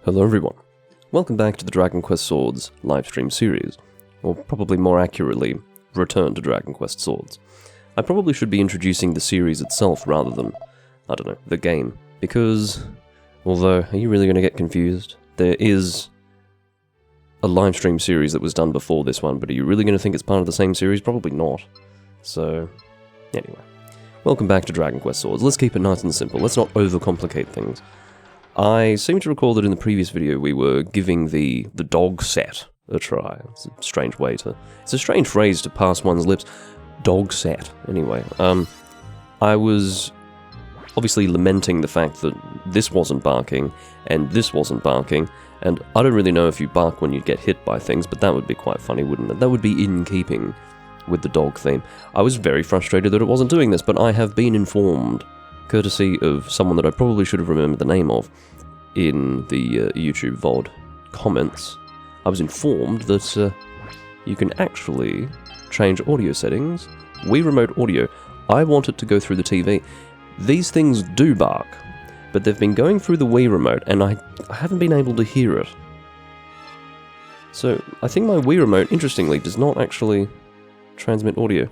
Hello everyone, welcome back to the Dragon Quest Swords livestream series, or probably more accurately, Return to Dragon Quest Swords. I probably should be introducing the series itself rather than, I don't know, the game, because, although, are you really going to get confused? There is a livestream series that was done before this one, but are you really going to think it's part of the same series? Probably not. So, anyway. Welcome back to Dragon Quest Swords. Let's keep it nice and simple, let's not overcomplicate things. I seem to recall that in the previous video we were giving the dog set a try. It's a strange way to... It's a strange phrase to pass one's lips. Dog set. Anyway, I was obviously lamenting the fact that this wasn't barking, and this wasn't barking, and I don't really know if you bark when you get hit by things, but that would be quite funny, wouldn't it? That would be in keeping with the dog theme. I was very frustrated that it wasn't doing this, but I have been informed, courtesy of someone that I probably should have remembered the name of, in the YouTube VOD comments. I was informed that you can actually change audio settings. Wii Remote Audio. I want it to go through the TV. These things do bark, but they've been going through the Wii Remote, and I haven't been able to hear it. So, I think my Wii Remote, interestingly, does not actually transmit audio.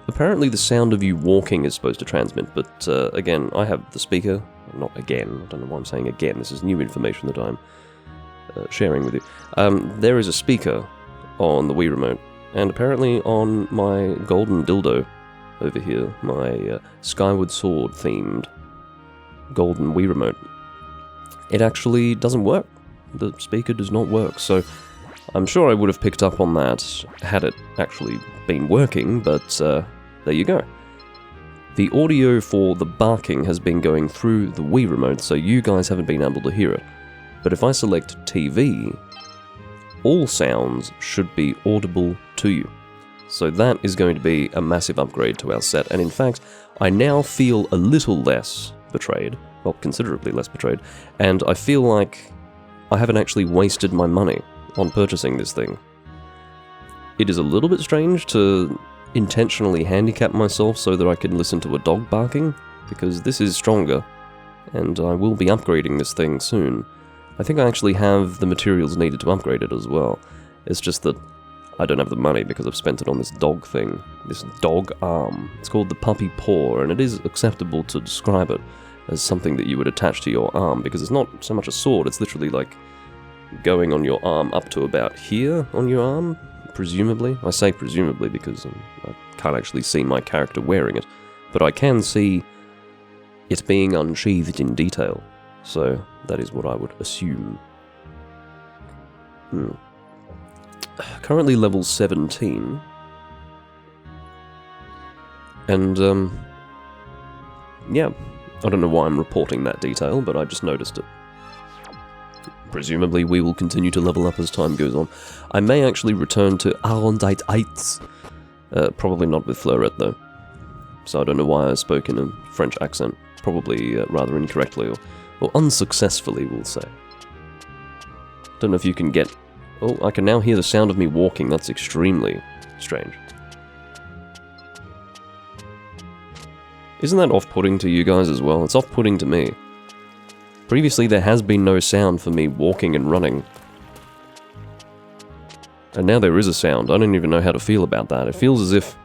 Apparently the sound of you walking is supposed to transmit, but again, I have the speaker. Not again, I don't know why I'm saying again, this is new information that I'm sharing with you. There is a speaker on the Wii Remote, and apparently on my golden dildo over here, my Skyward Sword themed golden Wii Remote, it actually doesn't work. The speaker does not work, so I'm sure I would have picked up on that had it actually been working, but there you go. The audio for the barking has been going through the Wii Remote, so you guys haven't been able to hear it. But if I select TV, all sounds should be audible to you. So that is going to be a massive upgrade to our set, and in fact, I now feel a little less betrayed, well, considerably less betrayed, and I feel like I haven't actually wasted my money on purchasing this thing. It is a little bit strange to intentionally handicap myself so that I can listen to a dog barking, because this is stronger, and I will be upgrading this thing soon. I think I actually have the materials needed to upgrade it as well. It's just that I don't have the money because I've spent it on this dog thing, this dog arm. It's called the puppy paw, and it is acceptable to describe it as something that you would attach to your arm, because it's not so much a sword, it's literally like going on your arm up to about here on your arm, presumably. I say presumably because I can't actually see my character wearing it, but I can see it being unsheathed in detail, so that is what I would assume. Currently level 17, and yeah, I don't know why I'm reporting that detail, but I just noticed it. Presumably we will continue to level up as time goes on. I may actually return to Arondite Heights. Probably not with Fleurette though. So I don't know why I spoke in a French accent. Probably rather incorrectly, or unsuccessfully, we'll say. Don't know if you can get... Oh, I can now hear the sound of me walking. That's extremely strange. Isn't that off-putting to you guys as well? It's off-putting to me. Previously, there has been no sound for me walking and running. And now there is a sound. I don't even know how to feel about that. It feels as if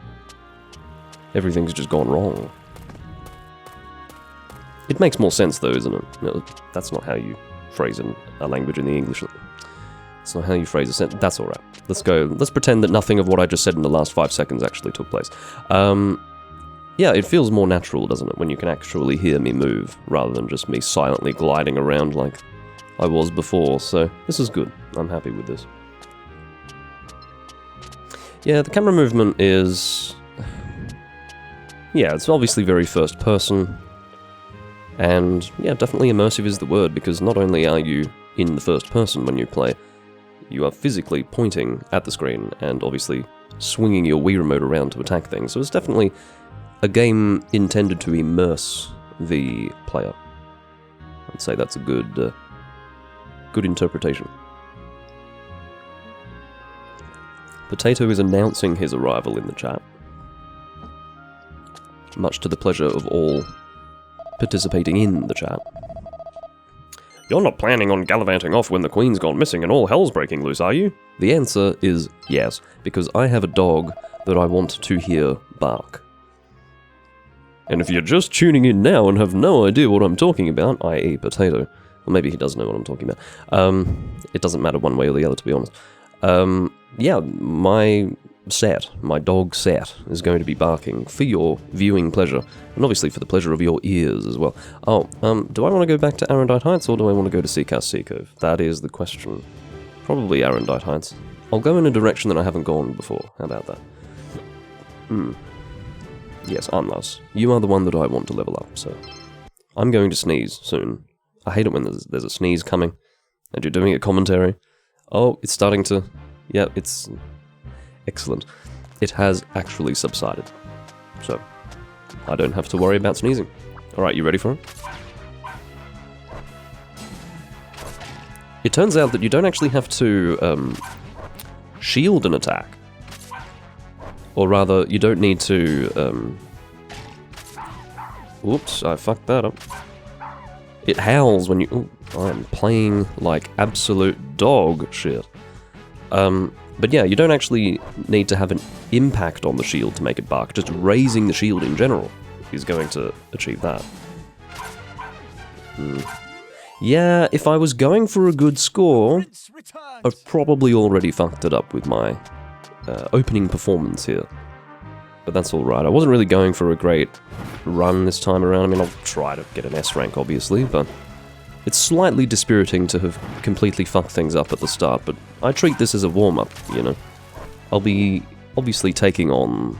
everything's just gone wrong. It makes more sense though, isn't it? No, that's not how you phrase a language in the English. It's not how you phrase a sentence. That's alright. Let's go. Let's pretend that nothing of what I just said in the last 5 seconds actually took place. Yeah, it feels more natural, doesn't it, when you can actually hear me move, rather than just me silently gliding around like I was before, so this is good. I'm happy with this. Yeah, the camera movement is... yeah, it's obviously very first person, and yeah, definitely immersive is the word, because not only are you in the first person when you play, you are physically pointing at the screen, and obviously swinging your Wii Remote around to attack things, so it's definitely a game intended to immerse the player. I'd say that's a good interpretation. Potato is announcing his arrival in the chat, much to the pleasure of all participating in the chat. You're not planning on gallivanting off when the Queen's gone missing and all hell's breaking loose, are you? The answer is yes, because I have a dog that I want to hear bark. And if you're just tuning in now and have no idea what I'm talking about, i.e. Potato, or maybe he does know what I'm talking about, it doesn't matter one way or the other, to be honest. Yeah, my dog Set, is going to be barking for your viewing pleasure, and obviously for the pleasure of your ears as well. Oh, do I want to go back to Arendite Heights, or do I want to go to Seacask Sea Cove? That is the question. Probably Arendite Heights. I'll go in a direction that I haven't gone before. How about that? Yes, Armlas. You are the one that I want to level up, so... I'm going to sneeze soon. I hate it when there's a sneeze coming, and you're doing a commentary. Oh, it's starting to... Yeah, it's... Excellent. It has actually subsided. So, I don't have to worry about sneezing. Alright, you ready for it? It turns out that you don't actually have to, shield an attack. Or rather, you don't need to, Whoops, I fucked that up. It howls when you... Oh, I'm playing like absolute dog shit. But yeah, you don't actually need to have an impact on the shield to make it bark. Just raising the shield in general is going to achieve that. Yeah, if I was going for a good score, I've probably already fucked it up with my opening performance here. But that's alright. I wasn't really going for a great run this time around. I mean, I'll try to get an S rank, obviously, but... It's slightly dispiriting to have completely fucked things up at the start, but I treat this as a warm-up, you know. I'll be obviously taking on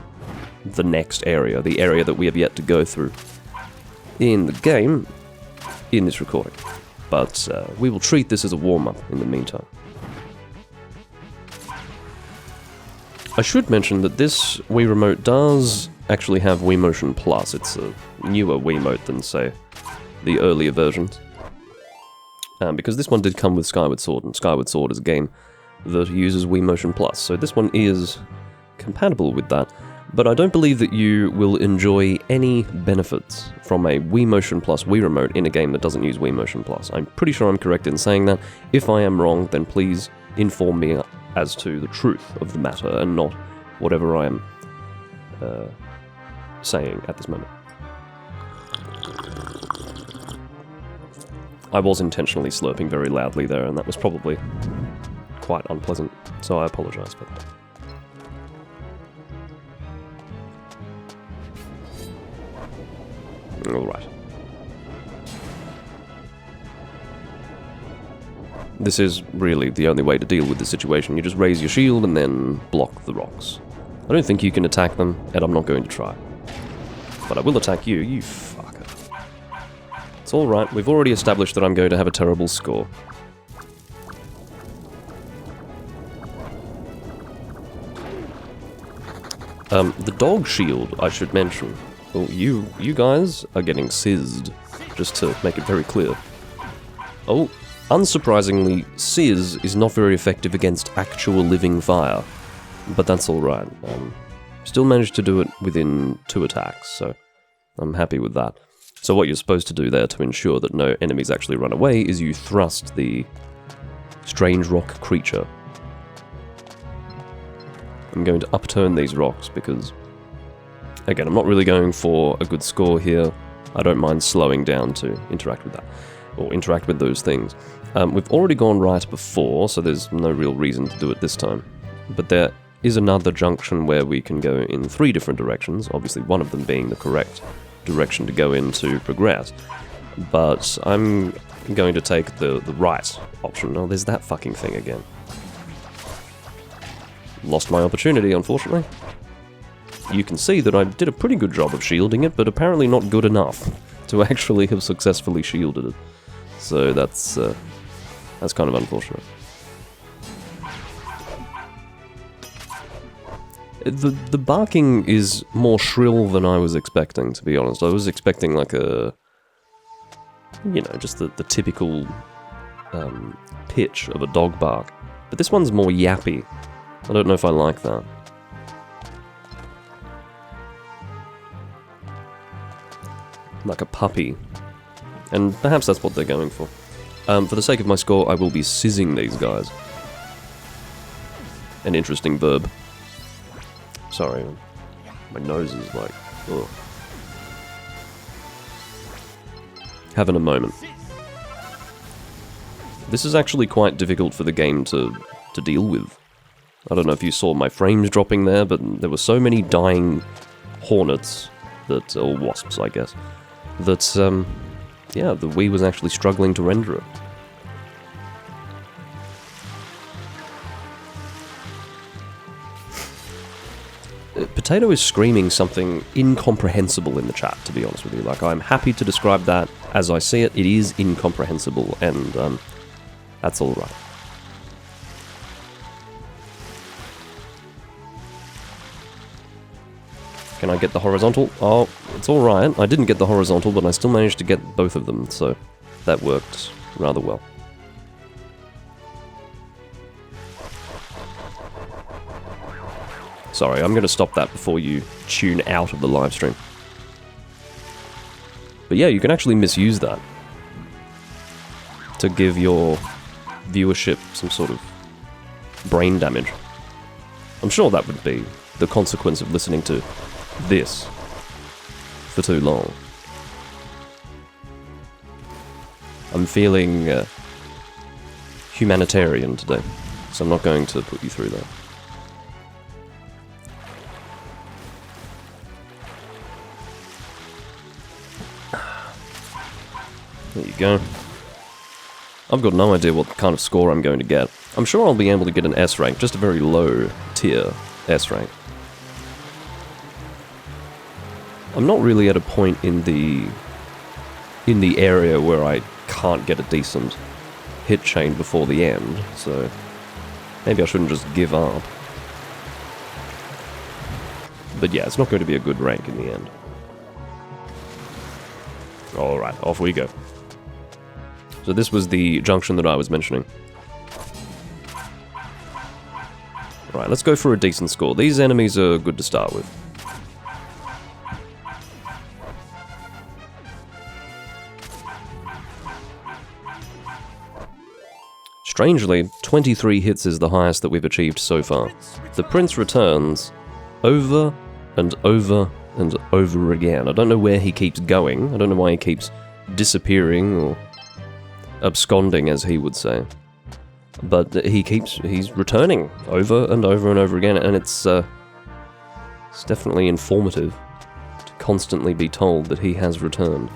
the next area, the area that we have yet to go through in the game, in this recording. But we will treat this as a warm-up in the meantime. I should mention that this Wii Remote does actually have Wii Motion Plus. It's a newer Wiimote than, say, the earlier versions. Because this one did come with Skyward Sword, and Skyward Sword is a game that uses Wii Motion Plus, so this one is compatible with that, but I don't believe that you will enjoy any benefits from a Wii Motion Plus Wii Remote in a game that doesn't use Wii Motion Plus. I'm pretty sure I'm correct in saying that. If I am wrong, then please inform me as to the truth of the matter, and not whatever I am saying at this moment. I was intentionally slurping very loudly there, and that was probably quite unpleasant, so I apologise for that. Alright. This is really the only way to deal with the situation. You just raise your shield and then block the rocks. I don't think you can attack them, and I'm not going to try. But I will attack you, you fucker. It's alright, we've already established that I'm going to have a terrible score. The dog shield, I should mention. Well, you guys are getting sizzed, just to make it very clear. Oh, unsurprisingly, Sizz is not very effective against actual living fire. But that's alright. Still managed to do it within 2 attacks, so I'm happy with that. So what you're supposed to do there to ensure that no enemies actually run away is you thrust the strange rock creature. I'm going to upturn these rocks because, again, I'm not really going for a good score here. I don't mind slowing down to interact with that, or interact with those things. We've already gone right before, so there's no real reason to do it this time. But there is another junction where we can go in 3 different directions, obviously one of them being the correct direction to go in to progress. But I'm going to take the right option. Oh, there's that fucking thing again. Lost my opportunity, unfortunately. You can see that I did a pretty good job of shielding it, but apparently not good enough to actually have successfully shielded it. So that's kind of unfortunate. The barking is more shrill than I was expecting, to be honest. I was expecting like a, you know, just the typical pitch of a dog bark. But this one's more yappy. I don't know if I like that. Like a puppy. And perhaps that's what they're going for. For the sake of my score, I will be sizzing these guys. An interesting verb. Sorry, my nose is like, ugh. Having a moment. This is actually quite difficult for the game to deal with. I don't know if you saw my frames dropping there, but there were so many dying hornets, that, or wasps, I guess, that, yeah, the Wii was actually struggling to render it. Potato is screaming something incomprehensible in the chat, to be honest with you. Like, I'm happy to describe that as I see it. It is incomprehensible, and that's alright. Can I get the horizontal? Oh, it's alright. I didn't get the horizontal, but I still managed to get both of them, so that worked rather well. Sorry, I'm going to stop that before you tune out of the live stream. But yeah, you can actually misuse that to give your viewership some sort of brain damage. I'm sure that would be the consequence of listening to this for too long. I'm feeling humanitarian today, so I'm not going to put you through that. There you go. I've got no idea what kind of score I'm going to get. I'm sure I'll be able to get an S rank, just a very low tier S rank. I'm not really at a point in the area where I can't get a decent hit chain before the end, so maybe I shouldn't just give up. But yeah, it's not going to be a good rank in the end. Alright, off we go. So this was the junction that I was mentioning. Right, let's go for a decent score. These enemies are good to start with. Strangely, 23 hits is the highest that we've achieved so far. The Prince returns over and over and over again. I don't know where he keeps going. I don't know why he keeps disappearing or absconding, as he would say. But he's returning over and over and over again, and it's definitely informative to constantly be told that he has returned.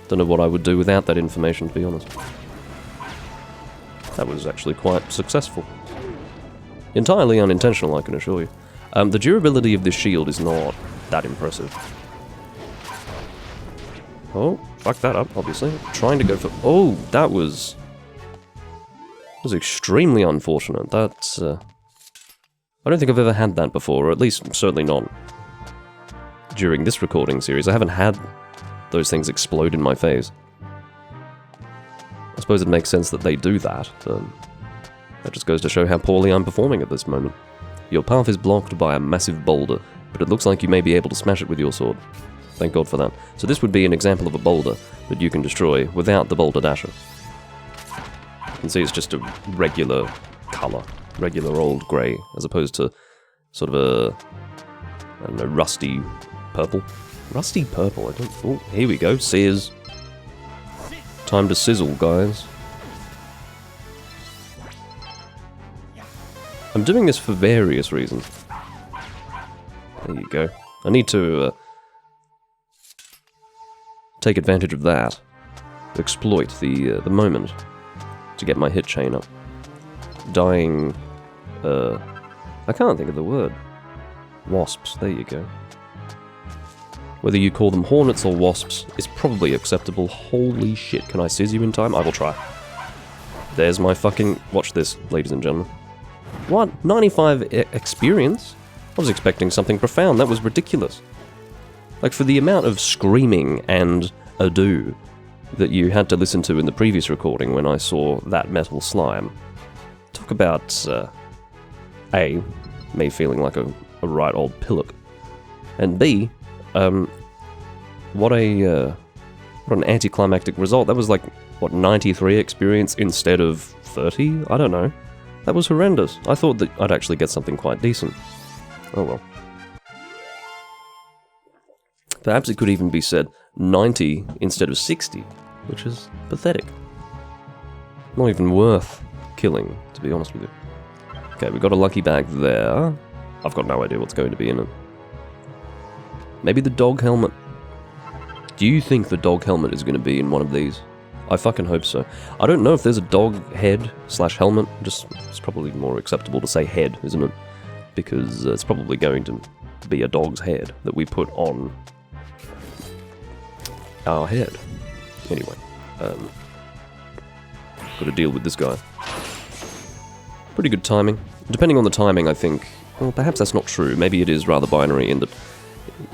Don't know what I would do without that information, to be honest. That was actually quite successful. Entirely unintentional, I can assure you. The durability of this shield is not that impressive. Oh, fuck that up, obviously. Trying to go for... Oh, that was extremely unfortunate. That's... I don't think I've ever had that before, or at least certainly not during this recording series. I haven't had those things explode in my face. I suppose it makes sense that they do that, but that just goes to show how poorly I'm performing at this moment. Your path is blocked by a massive boulder, but it looks like you may be able to smash it with your sword. Thank God for that. So this would be an example of a boulder that you can destroy without the boulder dasher. You can see it's just a regular colour, regular old grey, as opposed to sort of a, I don't know, rusty purple. Rusty purple, I don't... Oh, here we go, Sears. Time to sizzle, guys. I'm doing this for various reasons. There you go. I need to take advantage of that. Exploit the moment to get my hit chain up. Dying... I can't think of the word. Wasps, there you go. Whether you call them hornets or wasps is probably acceptable. Holy shit, can I sizz you in time? I will try. There's my fucking... Watch this, ladies and gentlemen. What? 95 experience? I was expecting something profound. That was ridiculous. Like, for the amount of screaming and ado that you had to listen to in the previous recording when I saw that metal slime, talk about, A, me feeling like a right old pillock, and B, what an anticlimactic result. That was like what, 93 experience instead of 30? I don't know. That was horrendous. I thought that I'd actually get something quite decent. Oh well. Perhaps it could even be said 90 instead of 60, which is pathetic. Not even worth killing, to be honest with you. Okay, we got a lucky bag there. I've got no idea what's going to be in it. Maybe the dog helmet. Do you think the dog helmet is going to be in one of these? I fucking hope so. I don't know if there's a dog head / helmet. It's probably more acceptable to say head, isn't it? Because it's probably going to be a dog's head that we put on our head. Anyway, got to deal with this guy. Pretty good timing. Depending on the timing, I think... Well, perhaps that's not true. Maybe it is rather binary in that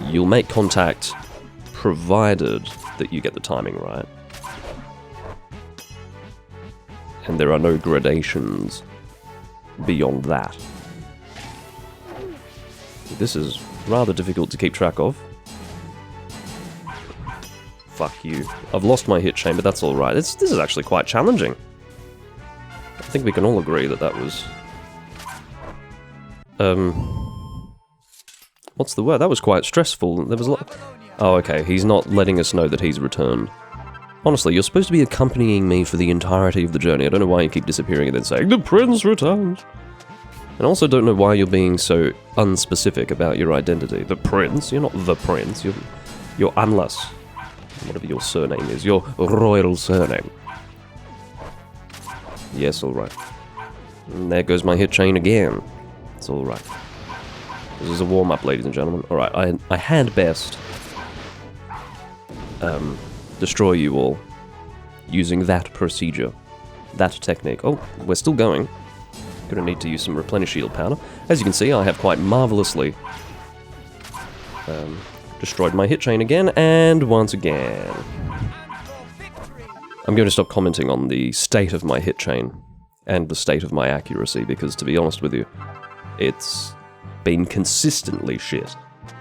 you'll make contact provided that you get the timing right. And there are no gradations beyond that. This is rather difficult to keep track of. Fuck you. I've lost my hit chain, but that's alright. This is actually quite challenging. I think we can all agree that that was... What's the word? That was quite stressful. There was a lot... Oh, okay. He's not letting us know that he's returned. Honestly, you're supposed to be accompanying me for the entirety of the journey. I don't know why you keep disappearing and then saying, "The prince returns." And I also don't know why you're being so unspecific about your identity. The prince? You're not the prince. You're unless. Whatever your surname is. Your royal surname. Yes, alright. And there goes my hit chain again. It's alright. This is a warm-up, ladies and gentlemen. Alright, I had best destroy you all using that procedure. That technique. Oh, we're still going. Gonna need to use some replenish shield powder. As you can see, I have quite marvelously destroyed my hit chain again, and once again. I'm going to stop commenting on the state of my hit chain and the state of my accuracy, because to be honest with you, it's been consistently shit.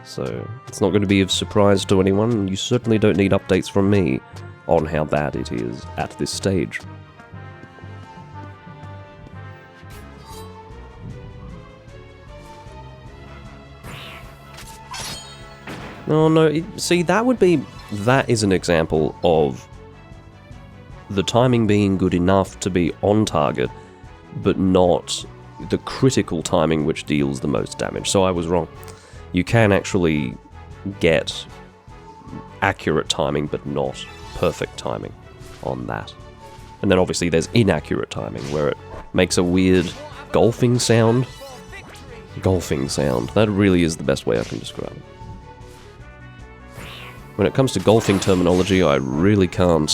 So it's not going to be of surprise to anyone, and you certainly don't need updates from me on how bad it is at this stage. Oh no, see, that is an example of the timing being good enough to be on target, but not the critical timing which deals the most damage. So I was wrong. You can actually get accurate timing, but not perfect timing on that. And then obviously there's inaccurate timing, where it makes a weird golfing sound. Golfing sound. That really is the best way I can describe it. When it comes to golfing terminology, I really can't,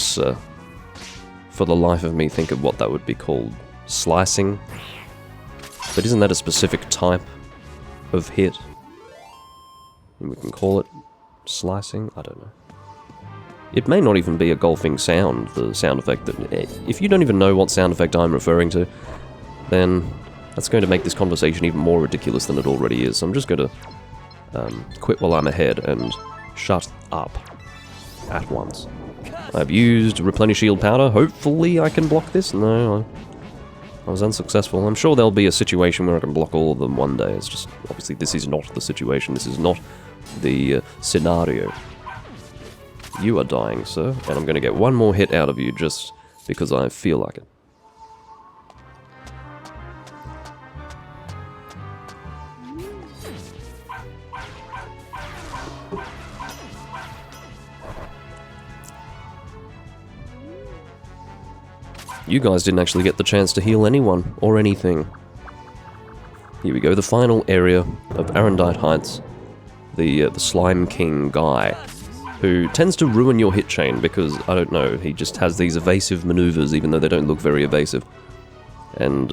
for the life of me, think of what that would be called. Slicing? But isn't that a specific type of hit? We can call it slicing? I don't know. It may not even be a golfing sound, the sound effect that... If you don't even know what sound effect I'm referring to, then that's going to make this conversation even more ridiculous than it already is. So I'm just going to quit while I'm ahead and shut up at once. I've used replenish shield powder. Hopefully I can block this. No, I was unsuccessful. I'm sure there'll be a situation where I can block all of them one day. It's just, obviously this is not the situation. This is not the scenario. You are dying, sir, and I'm going to get one more hit out of you just because I feel like it. You guys didn't actually get the chance to heal anyone, or anything. Here we go, the final area of Arendite Heights. The Slime King guy, who tends to ruin your hit chain because, I don't know, he just has these evasive maneuvers even though they don't look very evasive. And,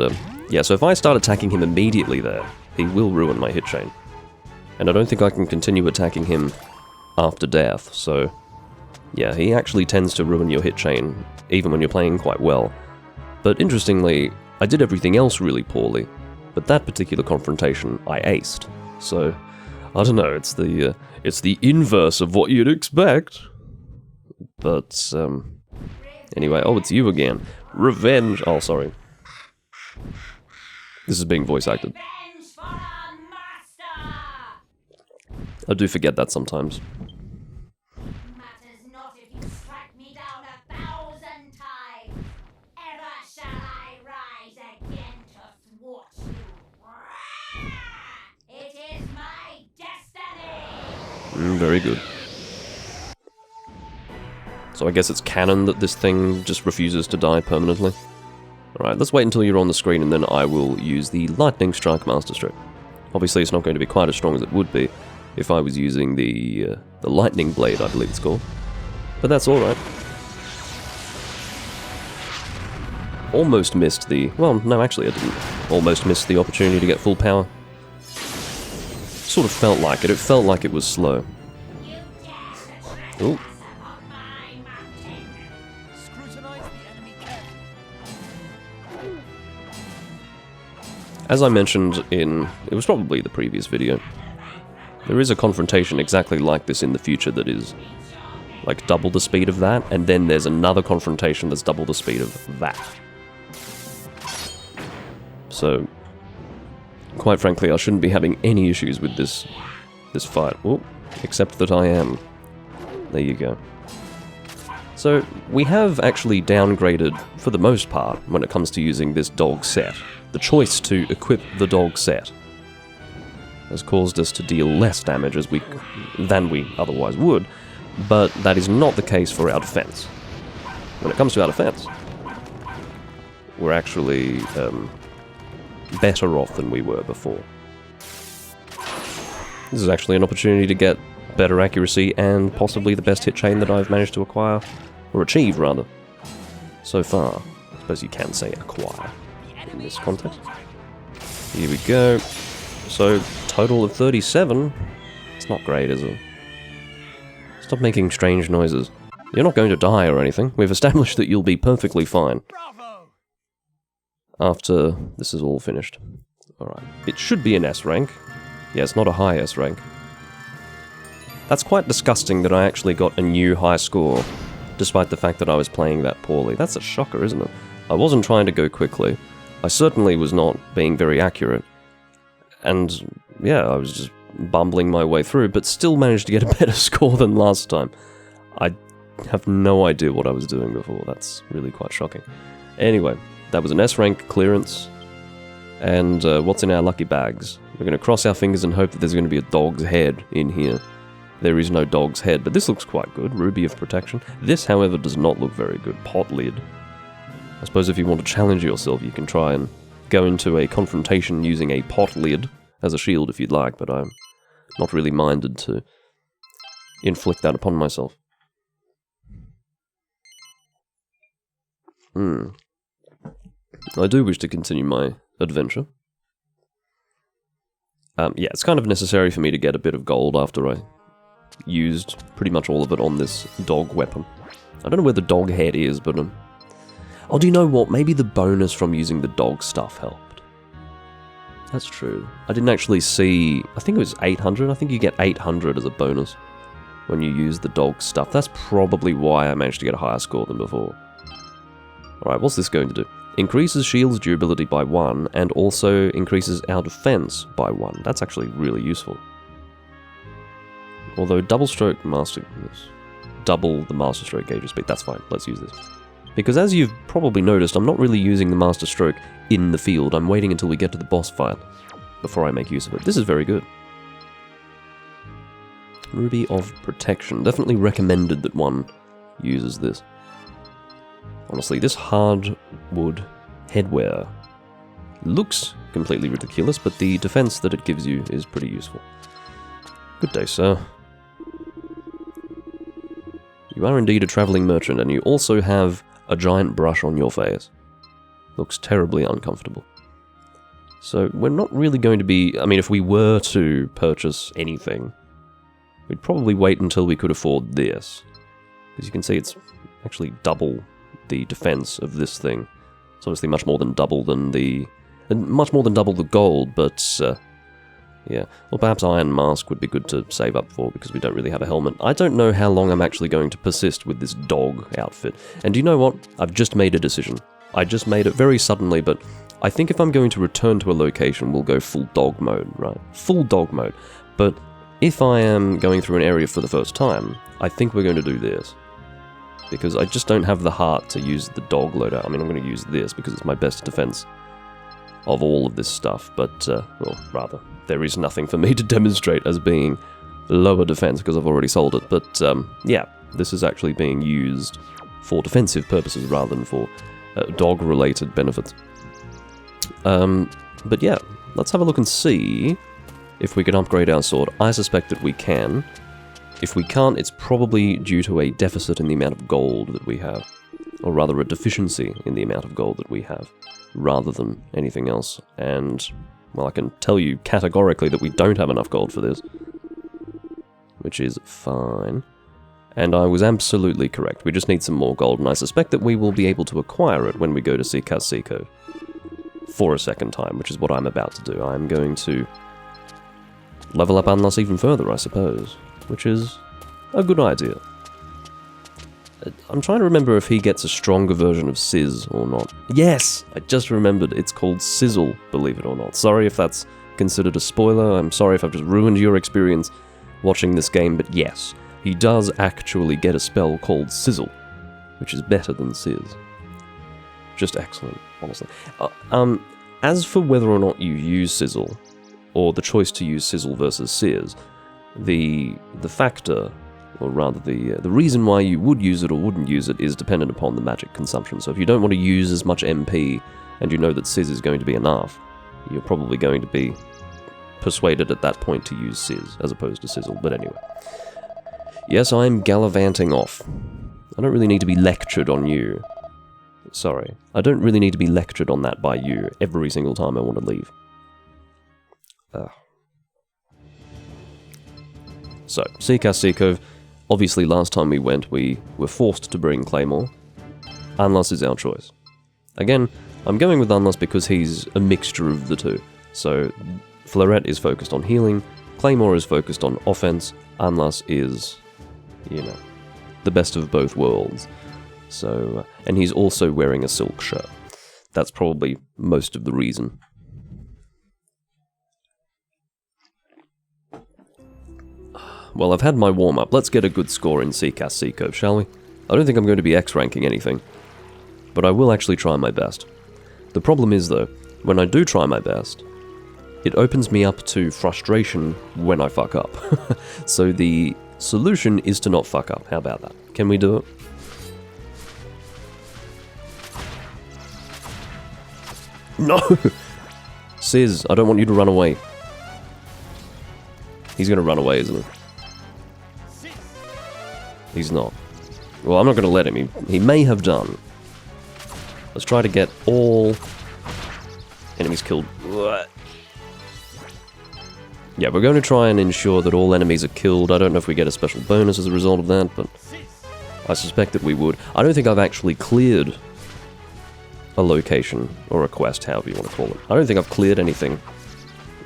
yeah, so if I start attacking him immediately there, he will ruin my hit chain. And I don't think I can continue attacking him after death, so... Yeah, he actually tends to ruin your hit chain, even when you're playing quite well. But interestingly, I did everything else really poorly, but that particular confrontation I aced. So, I don't know, it's the inverse of what you'd expect. But, Anyway, oh, it's you again. Revenge! Oh, sorry. This is being voice acted. Revenge for our master! I do forget that sometimes. Matters not if you strike me down 1,000 times. Ever shall I rise again to thwart you. It is my destiny! Very good. So I guess it's canon that this thing just refuses to die permanently. Alright, let's wait until you're on the screen and then I will use the Lightning Strike Master Stroke. Obviously it's not going to be quite as strong as it would be if I was using the Lightning Blade, I believe it's called. But that's alright. Almost missed the... well, no, actually I didn't. Almost missed the opportunity to get full power. Sort of felt like it. It felt like it was slow. You dare to trespass Ooh. upon my mountain! Scrutinize the enemy carefully. As I mentioned in... it was probably the previous video. There is a confrontation exactly like this in the future that is like double the speed of that, and then there's another confrontation that's double the speed of that. So, quite frankly, I shouldn't be having any issues with this fight. Oh, except that I am. There you go. So, we have actually downgraded, for the most part, when it comes to using this dog set. The choice to equip the dog set has caused us to deal less damage than we otherwise would, but that is not the case for our defense. When it comes to our defense, we're actually better off than we were before. This is actually an opportunity to get better accuracy and possibly the best hit chain that I've managed to acquire, or achieve rather, so far. I suppose you can say acquire in this context. Here we go. So, total of 37. It's not great, is it? Stop making strange noises. You're not going to die or anything. We've established that you'll be perfectly fine Bravo! after this is all finished. Alright. It should be an S rank. Yeah, it's not a high S rank. That's quite disgusting that I actually got a new high score, despite the fact that I was playing that poorly. That's a shocker, isn't it? I wasn't trying to go quickly. I certainly was not being very accurate. And, yeah, I was just bumbling my way through, but still managed to get a better score than last time. I have no idea what I was doing before. That's really quite shocking. Anyway, that was an S rank clearance. And what's in our lucky bags? We're going to cross our fingers and hope that there's going to be a dog's head in here. There is no dog's head, but this looks quite good. Ruby of Protection. This, however, does not look very good. Pot lid. I suppose if you want to challenge yourself, you can try and go into a confrontation using a pot lid as a shield if you'd like, but I'm not really minded to inflict that upon myself. I do wish to continue my adventure. Yeah, it's kind of necessary for me to get a bit of gold after I used pretty much all of it on this dog weapon. I don't know where the dog head is, but oh, do you know what? Maybe the bonus from using the dog stuff helped. That's true. I didn't actually see... I think it was 800. I think you get 800 as a bonus when you use the dog stuff. That's probably why I managed to get a higher score than before. Alright, what's this going to do? Increases shield's durability by 1, and also increases our defense by 1. That's actually really useful. Although double stroke master... double the master stroke gauge of speed. That's fine. Let's use this. Because as you've probably noticed, I'm not really using the Master Stroke in the field. I'm waiting until we get to the boss fight before I make use of it. This is very good. Ruby of Protection. Definitely recommended that one uses this. Honestly, this hardwood headwear looks completely ridiculous, but the defense that it gives you is pretty useful. Good day, sir. You are indeed a travelling merchant, and you also have a giant brush on your face. Looks terribly uncomfortable. So we're not really going to be... I mean, if we were to purchase anything, we'd probably wait until we could afford this. Because you can see it's actually double the defense of this thing. It's obviously much more than double the gold, but Yeah. Well, perhaps Iron Mask would be good to save up for, because we don't really have a helmet. I don't know how long I'm actually going to persist with this dog outfit. And do you know what? I've just made a decision. I just made it very suddenly, but I think if I'm going to return to a location, we'll go full dog mode, right? Full dog mode. But if I am going through an area for the first time, I think we're going to do this. Because I just don't have the heart to use the dog loadout. I mean, I'm going to use this because it's my best defense of all of this stuff, but, well, rather, there is nothing for me to demonstrate as being lower defense because I've already sold it, but, yeah, this is actually being used for defensive purposes rather than for dog-related benefits. But yeah, let's have a look and see if we can upgrade our sword. I suspect that we can. If we can't, it's probably due to a deficit in the amount of gold that we have, or rather a deficiency in the amount of gold that we have, rather than anything else. And, well, I can tell you categorically that we don't have enough gold for this, which is fine. And I was absolutely correct. We just need some more gold, and I suspect that we will be able to acquire it when we go to Sikasiko for a second time, which is what I'm about to do. I'm going to level up Anlas even further, I suppose, which is a good idea. I'm trying to remember if he gets a stronger version of Sizz or not. Yes! I just remembered, it's called Sizzle, believe it or not. Sorry if that's considered a spoiler, I'm sorry if I've just ruined your experience watching this game, but yes, he does actually get a spell called Sizzle, which is better than Sizz. Just excellent, honestly. As for whether or not you use Sizzle, or the choice to use Sizzle versus Sizz, the factor, or rather the reason why you would use it or wouldn't use it is dependent upon the magic consumption. So if you don't want to use as much MP, and you know that Sizz is going to be enough, you're probably going to be persuaded at that point to use Sizz, as opposed to Sizzle. But anyway. Yes, I'm gallivanting off. I don't really need to be lectured on you. Sorry. I don't really need to be lectured on that by you every single time I want to leave. So, Sikasiko, obviously last time we went we were forced to bring Claymore. Anlas is our choice. Again, I'm going with Anlas because he's a mixture of the two. So, Florette is focused on healing, Claymore is focused on offense, Anlas is, you know, the best of both worlds. So, and he's also wearing a silk shirt. That's probably most of the reason. Well, I've had my warm-up. Let's get a good score in Sikasiko, shall we? I don't think I'm going to be X-ranking anything, but I will actually try my best. The problem is, though, when I do try my best, it opens me up to frustration when I fuck up. So the solution is to not fuck up. How about that? Can we do it? No! Sizz, I don't want you to run away. He's gonna run away, isn't he? He's not. Well, I'm not gonna let him. He may have done. Let's try to get all enemies killed. Yeah, we're going to try and ensure that all enemies are killed. I don't know if we get a special bonus as a result of that, but I suspect that we would. I don't think I've actually cleared a location, or a quest, however you want to call it. I don't think I've cleared anything.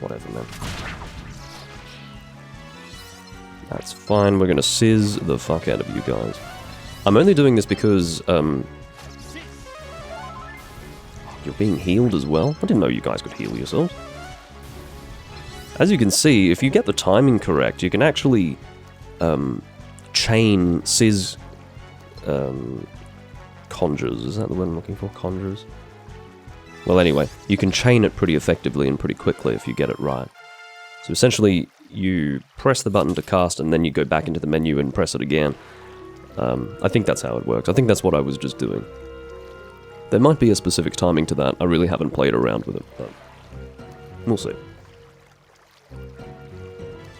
Whatever, man. That's fine, we're gonna sizz the fuck out of you guys. I'm only doing this because, you're being healed as well? I didn't know you guys could heal yourselves. As you can see, if you get the timing correct, you can actually, chain sizz, conjures. Is that the word I'm looking for? Conjures? Well, anyway, you can chain it pretty effectively and pretty quickly if you get it right. So essentially, you press the button to cast and then you go back into the menu and press it again. I think that's how it works. I think that's what I was just doing. There might be a specific timing to that. I really haven't played around with it, but we'll see.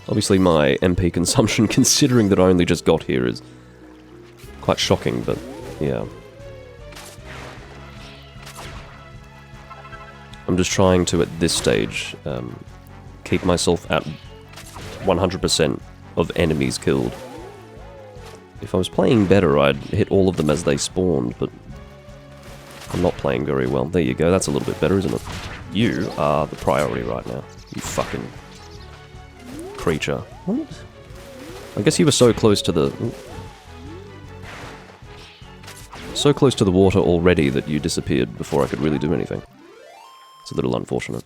Obviously my MP consumption, considering that I only just got here, is quite shocking, but yeah. I'm just trying to, at this stage, keep myself at 100% of enemies killed. If I was playing better, I'd hit all of them as they spawned, but I'm not playing very well. There you go, that's a little bit better, isn't it? You are the priority right now. You fucking creature. What? I guess you were so close to the... So close to the water already that you disappeared before I could really do anything. It's a little unfortunate.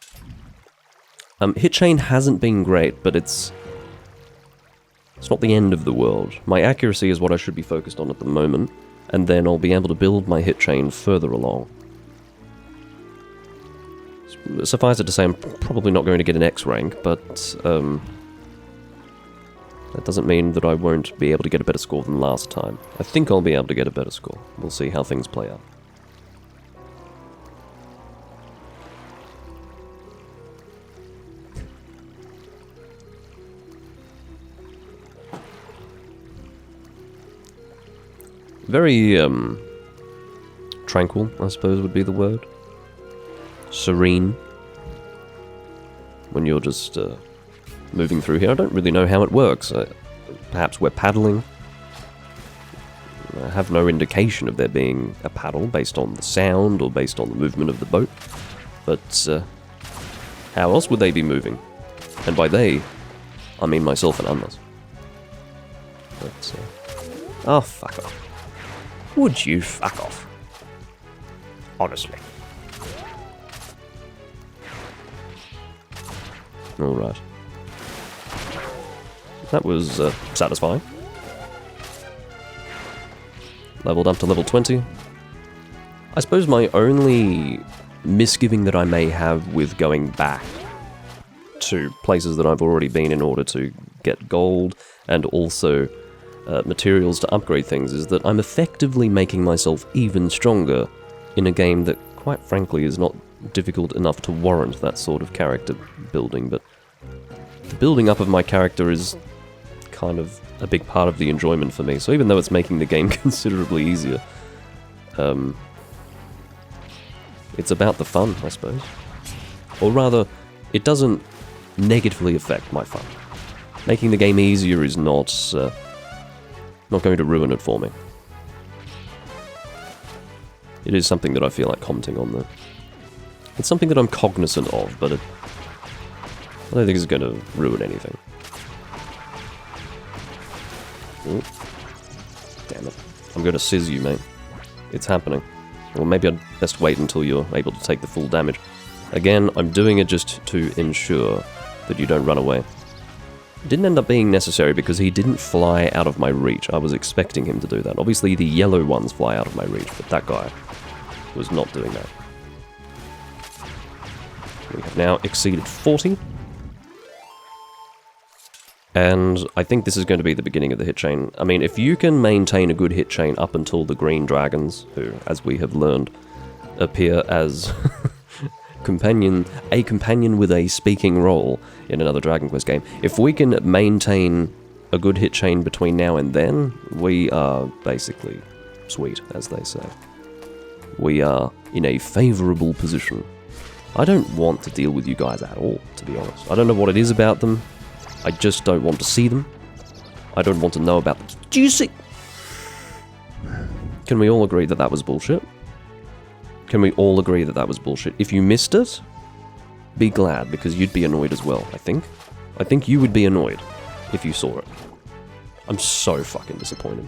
Hit chain hasn't been great, but it's not the end of the world. My accuracy is what I should be focused on at the moment, and then I'll be able to build my hit chain further along. Suffice it to say, I'm probably not going to get an X rank, but that doesn't mean that I won't be able to get a better score than last time. I think I'll be able to get a better score. We'll see how things play out. Very, tranquil, I suppose would be the word. Serene. When you're just, moving through here. I don't really know how it works. Perhaps we're paddling. I have no indication of there being a paddle based on the sound or based on the movement of the boat. But, how else would they be moving? And by they, I mean myself and Unless. But, oh, fuck off. Would you fuck off? Honestly. Alright. That was satisfying. Leveled up to level 20. I suppose my only misgiving that I may have with going back to places that I've already been in order to get gold and also materials to upgrade things is that I'm effectively making myself even stronger in a game that, quite frankly, is not difficult enough to warrant that sort of character building, but the building up of my character is kind of a big part of the enjoyment for me, so even though it's making the game considerably easier, it's about the fun, I suppose. Or rather, it doesn't negatively affect my fun. Making the game easier is not going to ruin it for me. It is something that I feel like commenting on, though. It's something that I'm cognizant of, but I don't think it's going to ruin anything. Ooh. Damn it. I'm going to sizz you, mate. It's happening. Well, maybe I'd best wait until you're able to take the full damage. Again, I'm doing it just to ensure that you don't run away. It didn't end up being necessary because he didn't fly out of my reach. I was expecting him to do that. Obviously, the yellow ones fly out of my reach, but that guy was not doing that. We have now exceeded 40. And I think this is going to be the beginning of the hit chain. I mean, if you can maintain a good hit chain up until the green dragons, who, as we have learned, appear as a companion with a speaking role in another Dragon Quest game, if we can maintain a good hit chain between now and then, we are basically sweet, as they say. We are in a favourable position. I don't want to deal with you guys at all, to be honest. I don't know what it is about them. I just don't want to see them. I don't want to know about them. Do you see? Can we all agree that that was bullshit? Can we all agree that that was bullshit? If you missed it, be glad, because you'd be annoyed as well, I think. I think you would be annoyed if you saw it. I'm so fucking disappointed.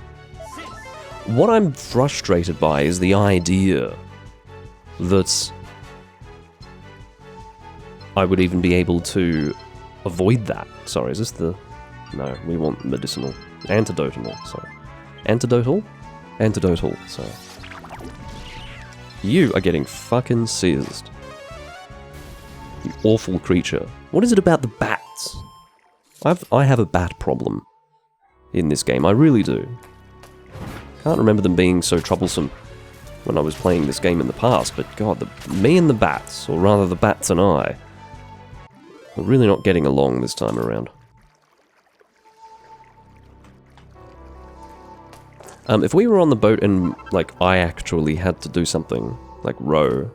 What I'm frustrated by is the idea that I would even be able to avoid that. Sorry, is this the... No, we want medicinal. Antidotal, sorry. Antidotal? Antidotal, sorry. You are getting fucking seized. You awful creature. What is it about the bats? I have a bat problem in this game, I really do. Can't remember them being so troublesome when I was playing this game in the past, but god, me and the bats, or rather the bats and I, are really not getting along this time around. If we were on the boat and, like, I actually had to do something, like row,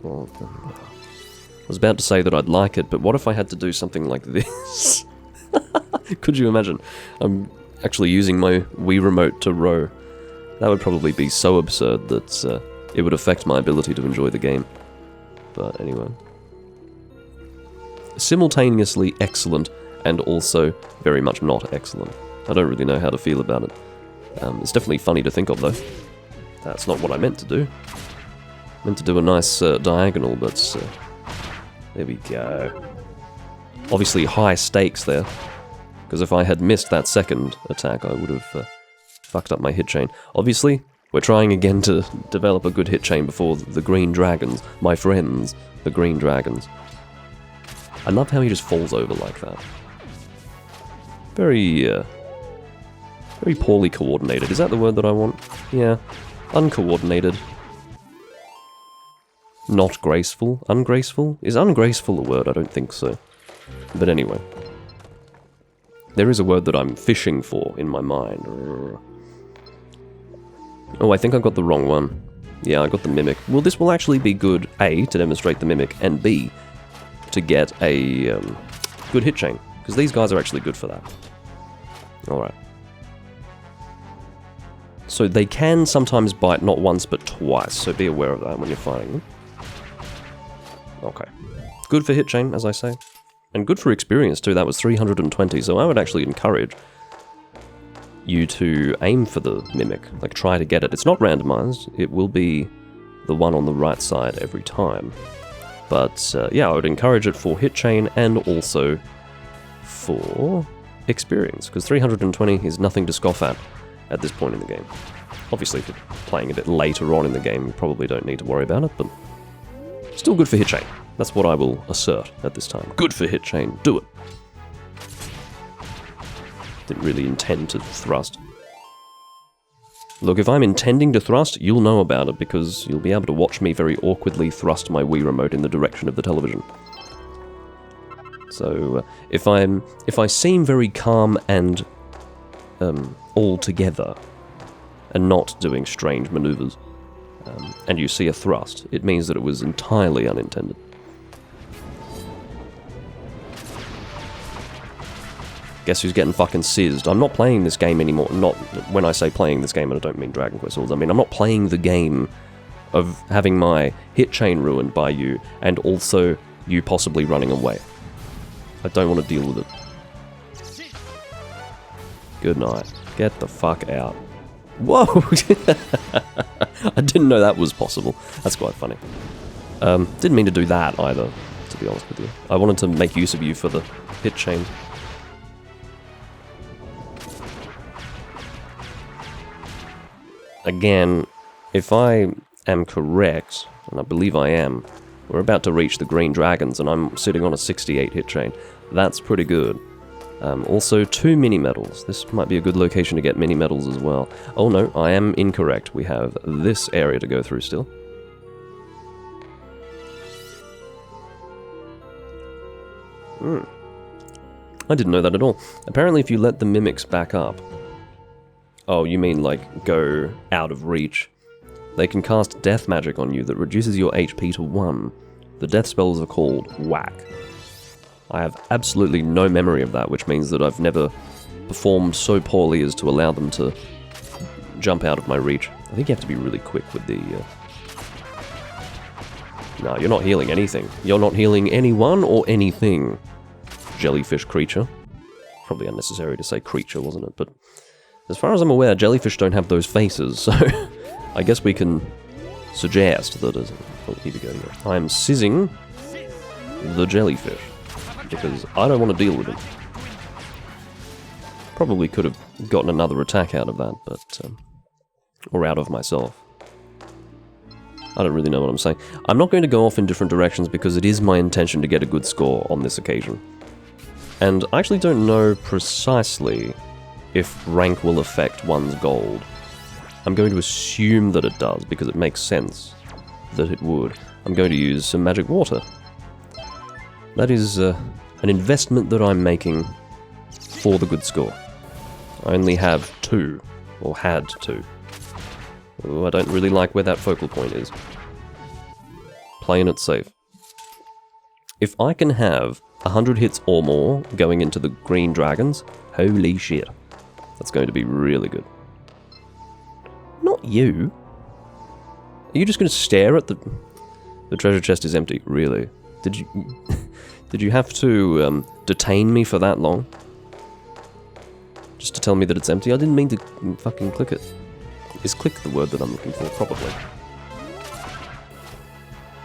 well, I was about to say that I'd like it, but what if I had to do something like this? Could you imagine? I'm actually using my Wii Remote to row. That would probably be so absurd that it would affect my ability to enjoy the game. But anyway. Simultaneously excellent and also very much not excellent. I don't really know how to feel about it. It's definitely funny to think of, though. That's not what I meant to do. Meant to do a nice diagonal, but there we go. Obviously high stakes there, because if I had missed that second attack, I would have fucked up my hit chain. Obviously, we're trying again to develop a good hit chain before the green dragons, my friends, the green dragons. I love how he just falls over like that. Very poorly coordinated. Is that the word that I want? Yeah. Uncoordinated. Not graceful. Ungraceful? Is ungraceful a word? I don't think so. But anyway. There is a word that I'm fishing for in my mind. Oh, I think I got the wrong one. Yeah, I got the Mimic. Well, this will actually be good, A, to demonstrate the Mimic, and B, to get a good hit chain. Because these guys are actually good for that. Alright. So they can sometimes bite not once but twice, so be aware of that when you're fighting them. Okay. Good for hit chain, as I say. And good for experience too, that was 320, so I would actually encourage you to aim for the Mimic, like try to get it. It's not randomized, it will be the one on the right side every time. But yeah, I would encourage it for hit chain and also for experience, because 320 is nothing to scoff at this point in the game. Obviously, if you're playing a bit later on in the game, you probably don't need to worry about it, but still good for hit chain. That's what I will assert at this time. Good for hit chain. Do it. Didn't really intend to thrust. Look, if I'm intending to thrust, you'll know about it because you'll be able to watch me very awkwardly thrust my Wii remote in the direction of the television. So, if I seem very calm and all together and not doing strange maneuvers, and you see a thrust, it means that it was entirely unintended. Guess who's getting fucking sizzed? I'm not playing this game anymore. Not when I say playing this game, I don't mean Dragon Quest Swords. I mean, I'm not playing the game of having my hit chain ruined by you and also you possibly running away. I don't want to deal with it. Good night. Get the fuck out. Whoa! I didn't know that was possible. That's quite funny. Didn't mean to do that either, to be honest with you. I wanted to make use of you for the hit chain. Again, if I am correct, and I believe I am, we're about to reach the green dragons and I'm sitting on a 68 hit chain. That's pretty good. Also, 2 mini-medals. This might be a good location to get mini-medals as well. Oh no, I am incorrect. We have this area to go through still. I didn't know that at all. Apparently if you let the mimics back up... Oh, you mean like go out of reach? They can cast death magic on you that reduces your HP to 1. The death spells are called Whack. I have absolutely no memory of that, which means that I've never performed so poorly as to allow them to jump out of my reach. I think you have to be really quick with the... No, you're not healing anything. You're not healing anyone or anything. Jellyfish creature. Probably unnecessary to say creature, wasn't it? But as far as I'm aware, jellyfish don't have those faces, so I guess we can suggest that as... Oh, here we go. I am sizzing the jellyfish, because I don't want to deal with him. Probably could have gotten another attack out of that, but... or out of myself. I don't really know what I'm saying. I'm not going to go off in different directions because it is my intention to get a good score on this occasion. And I actually don't know precisely if rank will affect one's gold. I'm going to assume that it does, because it makes sense that it would. I'm going to use some magic water. That is an investment that I'm making for the good score. I only have 2, or had 2. Ooh, I don't really like where that focal point is. Playing it safe. If I can have 100 hits or more going into the green dragons, holy shit. That's going to be really good. Not you. Are you just going to stare at the treasure chest is empty? Really? Did Did you have to detain me for that long? Just to tell me that it's empty? I didn't mean to fucking click it. Is click the word that I'm looking for? Probably.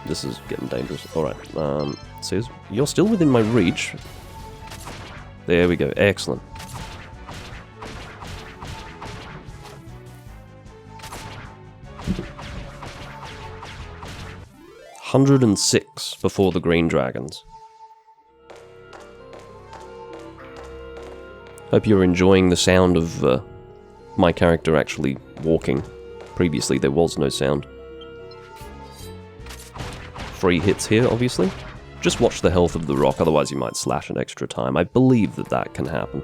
This is getting dangerous. Alright, says, you're still within my reach. There we go, excellent. $106 before the green dragons. Hope you're enjoying the sound of my character actually walking. Previously there was no sound. Free hits here, obviously. Just watch the health of the rock, otherwise you might slash an extra time. I believe that that can happen.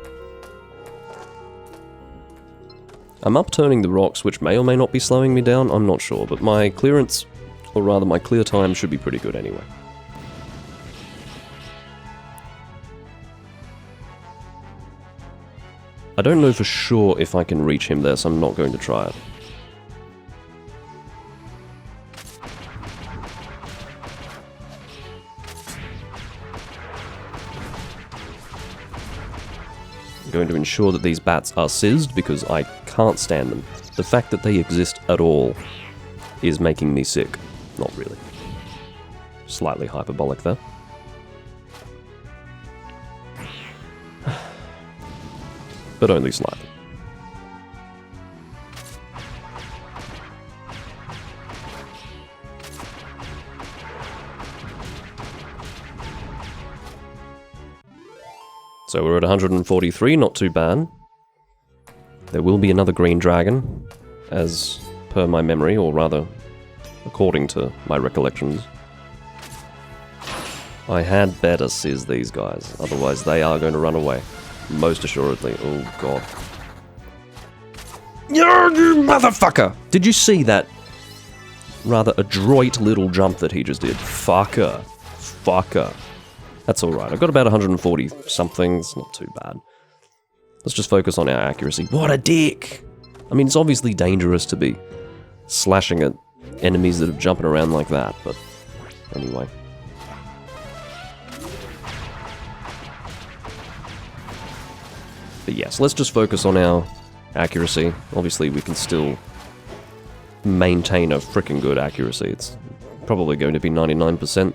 I'm upturning the rocks, which may or may not be slowing me down, I'm not sure, but my clearance, or rather my clear time, should be pretty good anyway. I don't know for sure if I can reach him there, so I'm not going to try it. I'm going to ensure that these bats are sizzed because I can't stand them. The fact that they exist at all is making me sick. Not really. Slightly hyperbolic there. But only slightly. So we're at 143, not too bad. There will be another green dragon, as per my memory, or rather, according to my recollections. I had better sizz these guys, otherwise they are going to run away. Most assuredly. Oh god. You motherfucker! Did you see that rather adroit little jump that he just did? Fucker. Fucker. That's alright. I've got about 140 something. It's not too bad. Let's just focus on our accuracy. What a dick! I mean, it's obviously dangerous to be slashing at enemies that are jumping around like that, but anyway. But yes, let's just focus on our accuracy. Obviously, we can still maintain a freaking good accuracy. It's probably going to be 99%,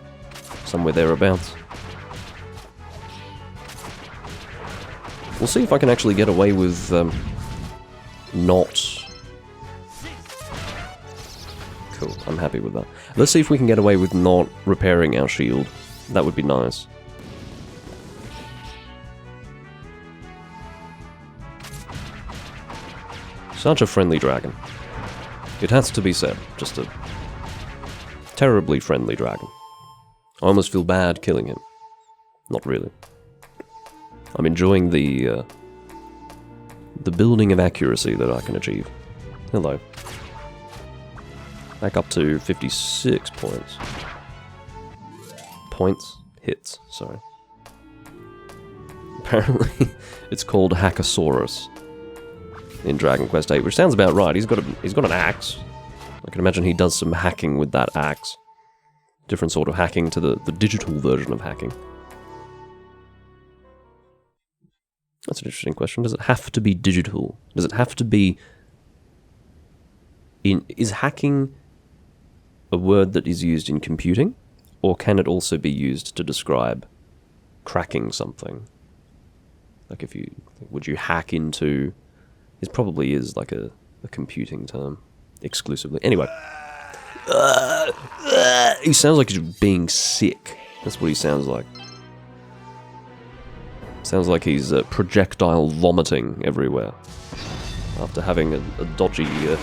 somewhere thereabouts. We'll see if I can actually get away with not... Cool, I'm happy with that. Let's see if we can get away with not repairing our shield. That would be nice. Such a friendly dragon. It has to be said, just a terribly friendly dragon. I almost feel bad killing him. Not really. I'm enjoying the building of accuracy that I can achieve. Hello. Back up to 56 points. Points? Hits, sorry. Apparently, it's called Hackosaurus in Dragon Quest VIII, which sounds about right. He's got an axe. I can imagine he does some hacking with that axe. Different sort of hacking to the digital version of hacking. That's an interesting question. Does it have to be digital? Does it have to be... Is hacking a word that is used in computing? Or can it also be used to describe cracking something? Like if you... Would you hack into... It probably is like a computing term, exclusively. Anyway. He sounds like he's being sick. That's what he sounds like. Sounds like he's projectile vomiting everywhere after having a dodgy meal.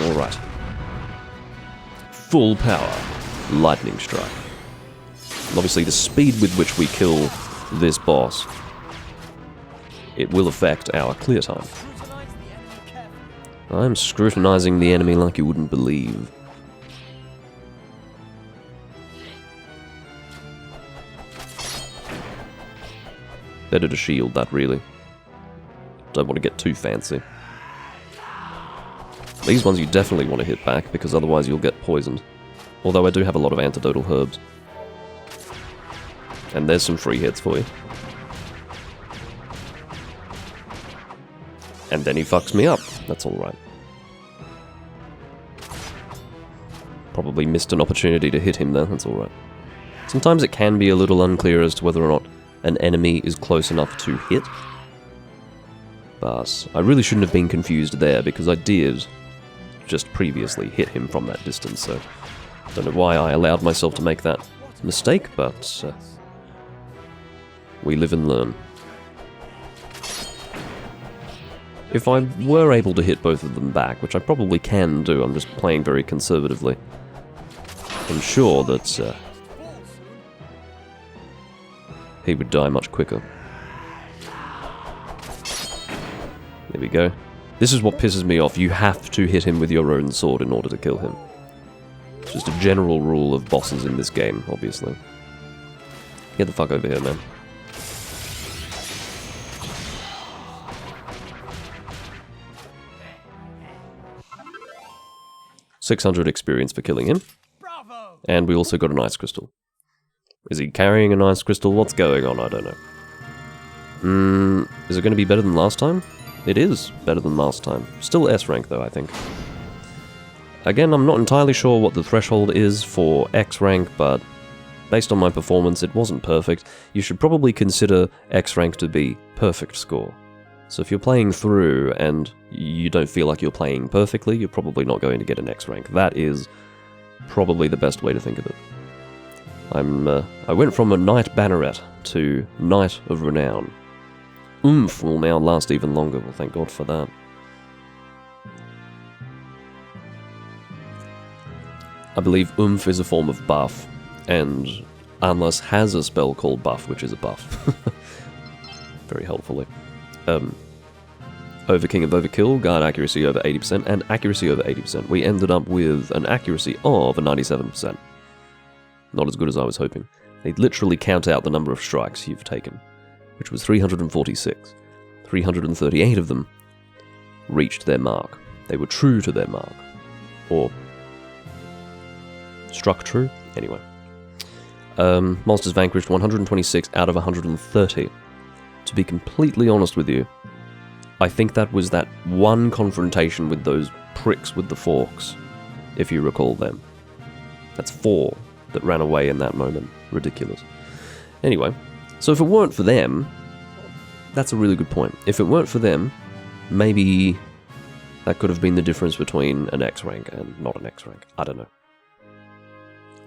All right. Full power, lightning strike. And obviously, the speed with which we kill this boss, it will affect our clear time. I'm scrutinizing the enemy like you wouldn't believe. Better to shield that, really. Don't want to get too fancy. These ones you definitely want to hit back, because otherwise you'll get poisoned. Although I do have a lot of antidotal herbs. And there's some free hits for you. And then he fucks me up. That's alright. Probably missed an opportunity to hit him there. That's alright. Sometimes it can be a little unclear as to whether or not an enemy is close enough to hit. But I really shouldn't have been confused there, because I did just previously hit him from that distance, so I don't know why I allowed myself to make that mistake, but we live and learn. If I were able to hit both of them back, which I probably can do, I'm just playing very conservatively, I'm sure that he would die much quicker. There we go. This is what pisses me off. You have to hit him with your own sword in order to kill him. It's just a general rule of bosses in this game, obviously. Get the fuck over here, man. $600 experience for killing him. Bravo! And we also got an ice crystal. Is he carrying an ice crystal? What's going on? I don't know. Is it going to be better than last time? It is better than last time. Still S rank though, I think. Again, I'm not entirely sure what the threshold is for X rank, but based on my performance, it wasn't perfect. You should probably consider X rank to be perfect score. So if you're playing through and you don't feel like you're playing perfectly, you're probably not going to get an X rank. That is probably the best way to think of it. I went from a Knight Banneret to Knight of Renown. Oomph will now last even longer, well thank God for that. I believe Oomph is a form of buff, and Armless has a spell called Buff, which is a buff. Very helpfully. Overking of Overkill, guard accuracy over 80%, and accuracy over 80%. We ended up with an accuracy of 97%. Not as good as I was hoping. They literally count out the number of strikes you've taken, which was 346. 338 of them reached their mark. They were true to their mark. Or struck true? Anyway. Monsters vanquished 126 out of 130. To be completely honest with you, I think that was that one confrontation with those pricks with the forks, if you recall them. That's 4 that ran away in that moment. Ridiculous. Anyway, so if it weren't for them, that's a really good point. If it weren't for them, maybe that could have been the difference between an X rank and not an X rank. I don't know.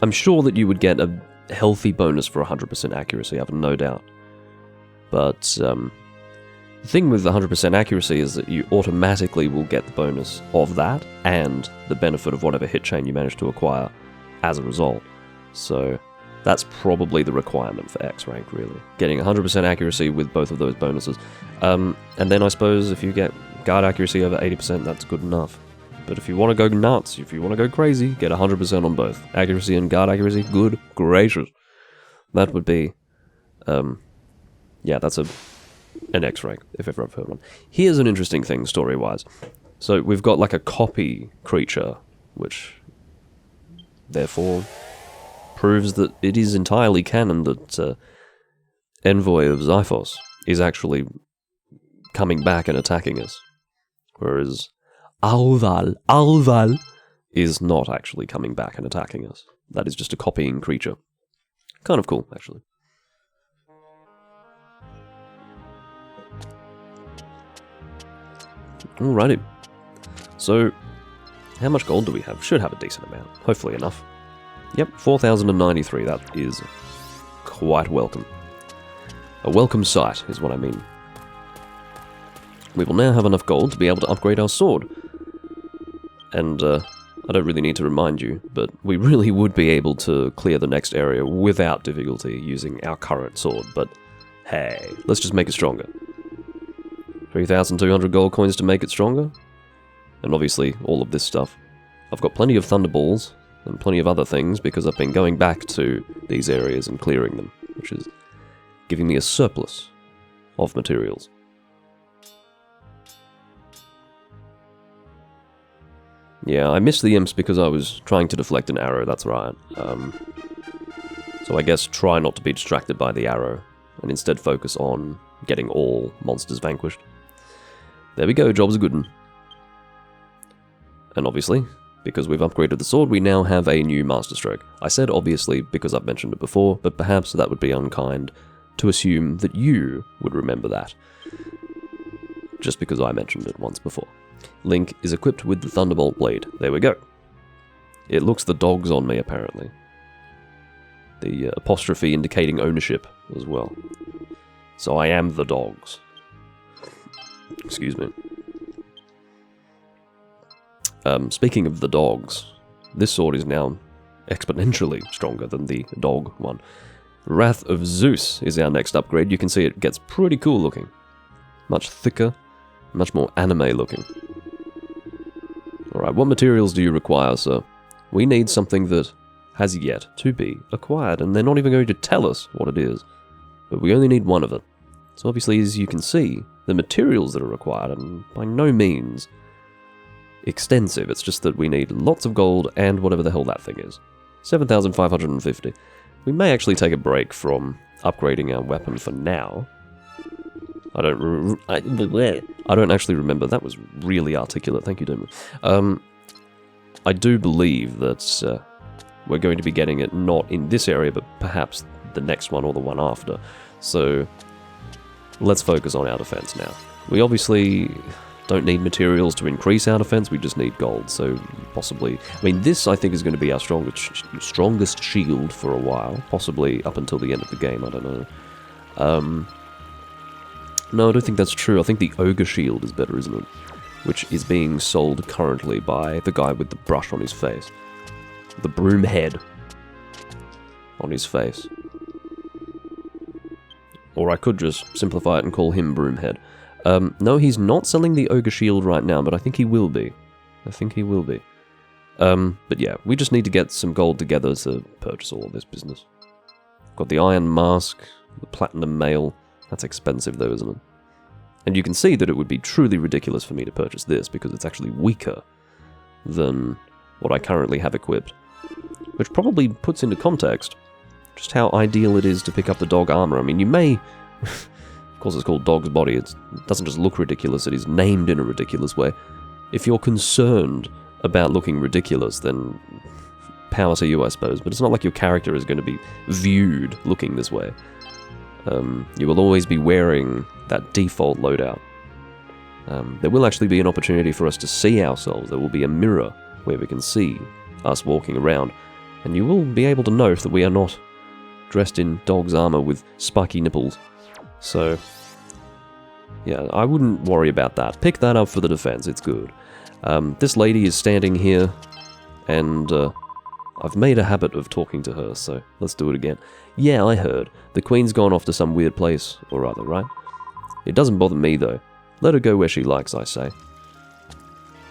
I'm sure that you would get a healthy bonus for 100% accuracy, I have no doubt. But the thing with 100% accuracy is that you automatically will get the bonus of that and the benefit of whatever hit chain you manage to acquire as a result. So that's probably the requirement for X rank, really. Getting 100% accuracy with both of those bonuses. And then I suppose if you get guard accuracy over 80%, that's good enough. But if you want to go nuts, if you want to go crazy, get 100% on both. Accuracy and guard accuracy, good gracious. That would be... yeah, that's an X rank, if ever I've heard one. Here's an interesting thing, story-wise. So we've got like a copy creature, which therefore proves that it is entirely canon that Envoy of Xiphos is actually coming back and attacking us. Whereas Alval is not actually coming back and attacking us. That is just a copying creature. Kind of cool, actually. Alrighty. So, how much gold do we have? Should have a decent amount. Hopefully enough. Yep, 4,093. That is quite welcome. A welcome sight is what I mean. We will now have enough gold to be able to upgrade our sword. And, I don't really need to remind you, but we really would be able to clear the next area without difficulty using our current sword, but hey, let's just make it stronger. 3,200 gold coins to make it stronger. And obviously, all of this stuff. I've got plenty of thunderballs and plenty of other things because I've been going back to these areas and clearing them, which is giving me a surplus of materials. Yeah, I missed the imps because I was trying to deflect an arrow, that's right. So I guess try not to be distracted by the arrow, and instead focus on getting all monsters vanquished. There we go, job's a good one. And obviously, because we've upgraded the sword, we now have a new Master Stroke. I said obviously because I've mentioned it before, but perhaps that would be unkind to assume that you would remember that, just because I mentioned it once before. Link is equipped with the Thunderbolt Blade. There we go. It looks the dogs on me, apparently. The apostrophe indicating ownership as well. So I am the dogs. Excuse me. Speaking of the dogs, this sword is now exponentially stronger than the dog one. Wrath of Zeus is our next upgrade. You can see it gets pretty cool looking. Much thicker, much more anime looking. Alright, what materials do you require, sir? We need something that has yet to be acquired, and they're not even going to tell us what it is. But we only need one of it. So obviously, as you can see, the materials that are required are by no means extensive. It's just that we need lots of gold and whatever the hell that thing is. 7,550. We may actually take a break from upgrading our weapon for now. I don't actually remember. That was really articulate. Thank you, Damon. I do believe that we're going to be getting it not in this area, but perhaps the next one or the one after. So let's focus on our defense now. We obviously don't need materials to increase our defense, we just need gold, so possibly... I mean, this I think is going to be our strongest shield for a while, possibly up until the end of the game, I don't know. No, I don't think that's true. I think the Ogre Shield is better, isn't it? Which is being sold currently by the guy with the brush on his face. The broom head on his face. Or I could just simplify it and call him Broomhead. No, he's not selling the Ogre Shield right now, but I think he will be. But yeah, we just need to get some gold together to purchase all of this business. Got the Iron Mask, the Platinum Mail. That's expensive though, isn't it? And you can see that it would be truly ridiculous for me to purchase this, because it's actually weaker than what I currently have equipped. Which probably puts into context just how ideal it is to pick up the dog armor. I mean, you may... Of course it's called Dog's Body, it doesn't just look ridiculous, it is named in a ridiculous way. If you're concerned about looking ridiculous, then power to you, I suppose, but it's not like your character is going to be viewed looking this way. You will always be wearing that default loadout. There will actually be an opportunity for us to see ourselves. There will be a mirror where we can see us walking around, and you will be able to note that we are not dressed in dog's armor with spiky nipples. So, yeah, I wouldn't worry about that. Pick that up for the defense, it's good. This lady is standing here, and I've made a habit of talking to her, so let's do it again. Yeah, I heard. The Queen's gone off to some weird place or other, right? It doesn't bother me, though. Let her go where she likes, I say.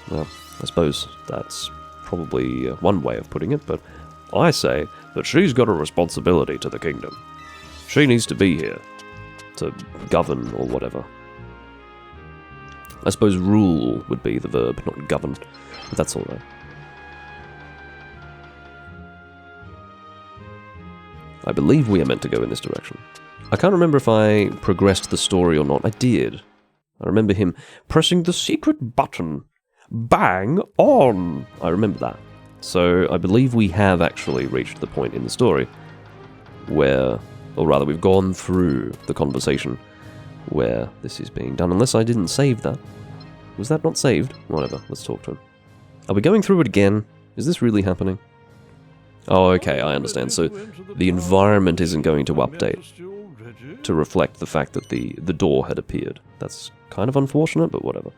Well, I suppose that's probably one way of putting it, but I say that she's got a responsibility to the kingdom. She needs to be here to govern or whatever. I suppose rule would be the verb, not govern, but that's alright. I believe we are meant to go in this direction. I can't remember if I progressed the story or not. I did. I remember him pressing the secret button. Bang on! I remember that. So I believe we have actually reached the point in the story where, or rather we've gone through the conversation where this is being done, unless I didn't save that. Was that not saved? Whatever, let's talk to him. Are we going through it again? Is this really happening? Oh, okay, I understand. So the environment isn't going to update to reflect the fact that the door had appeared. That's kind of unfortunate, but whatever.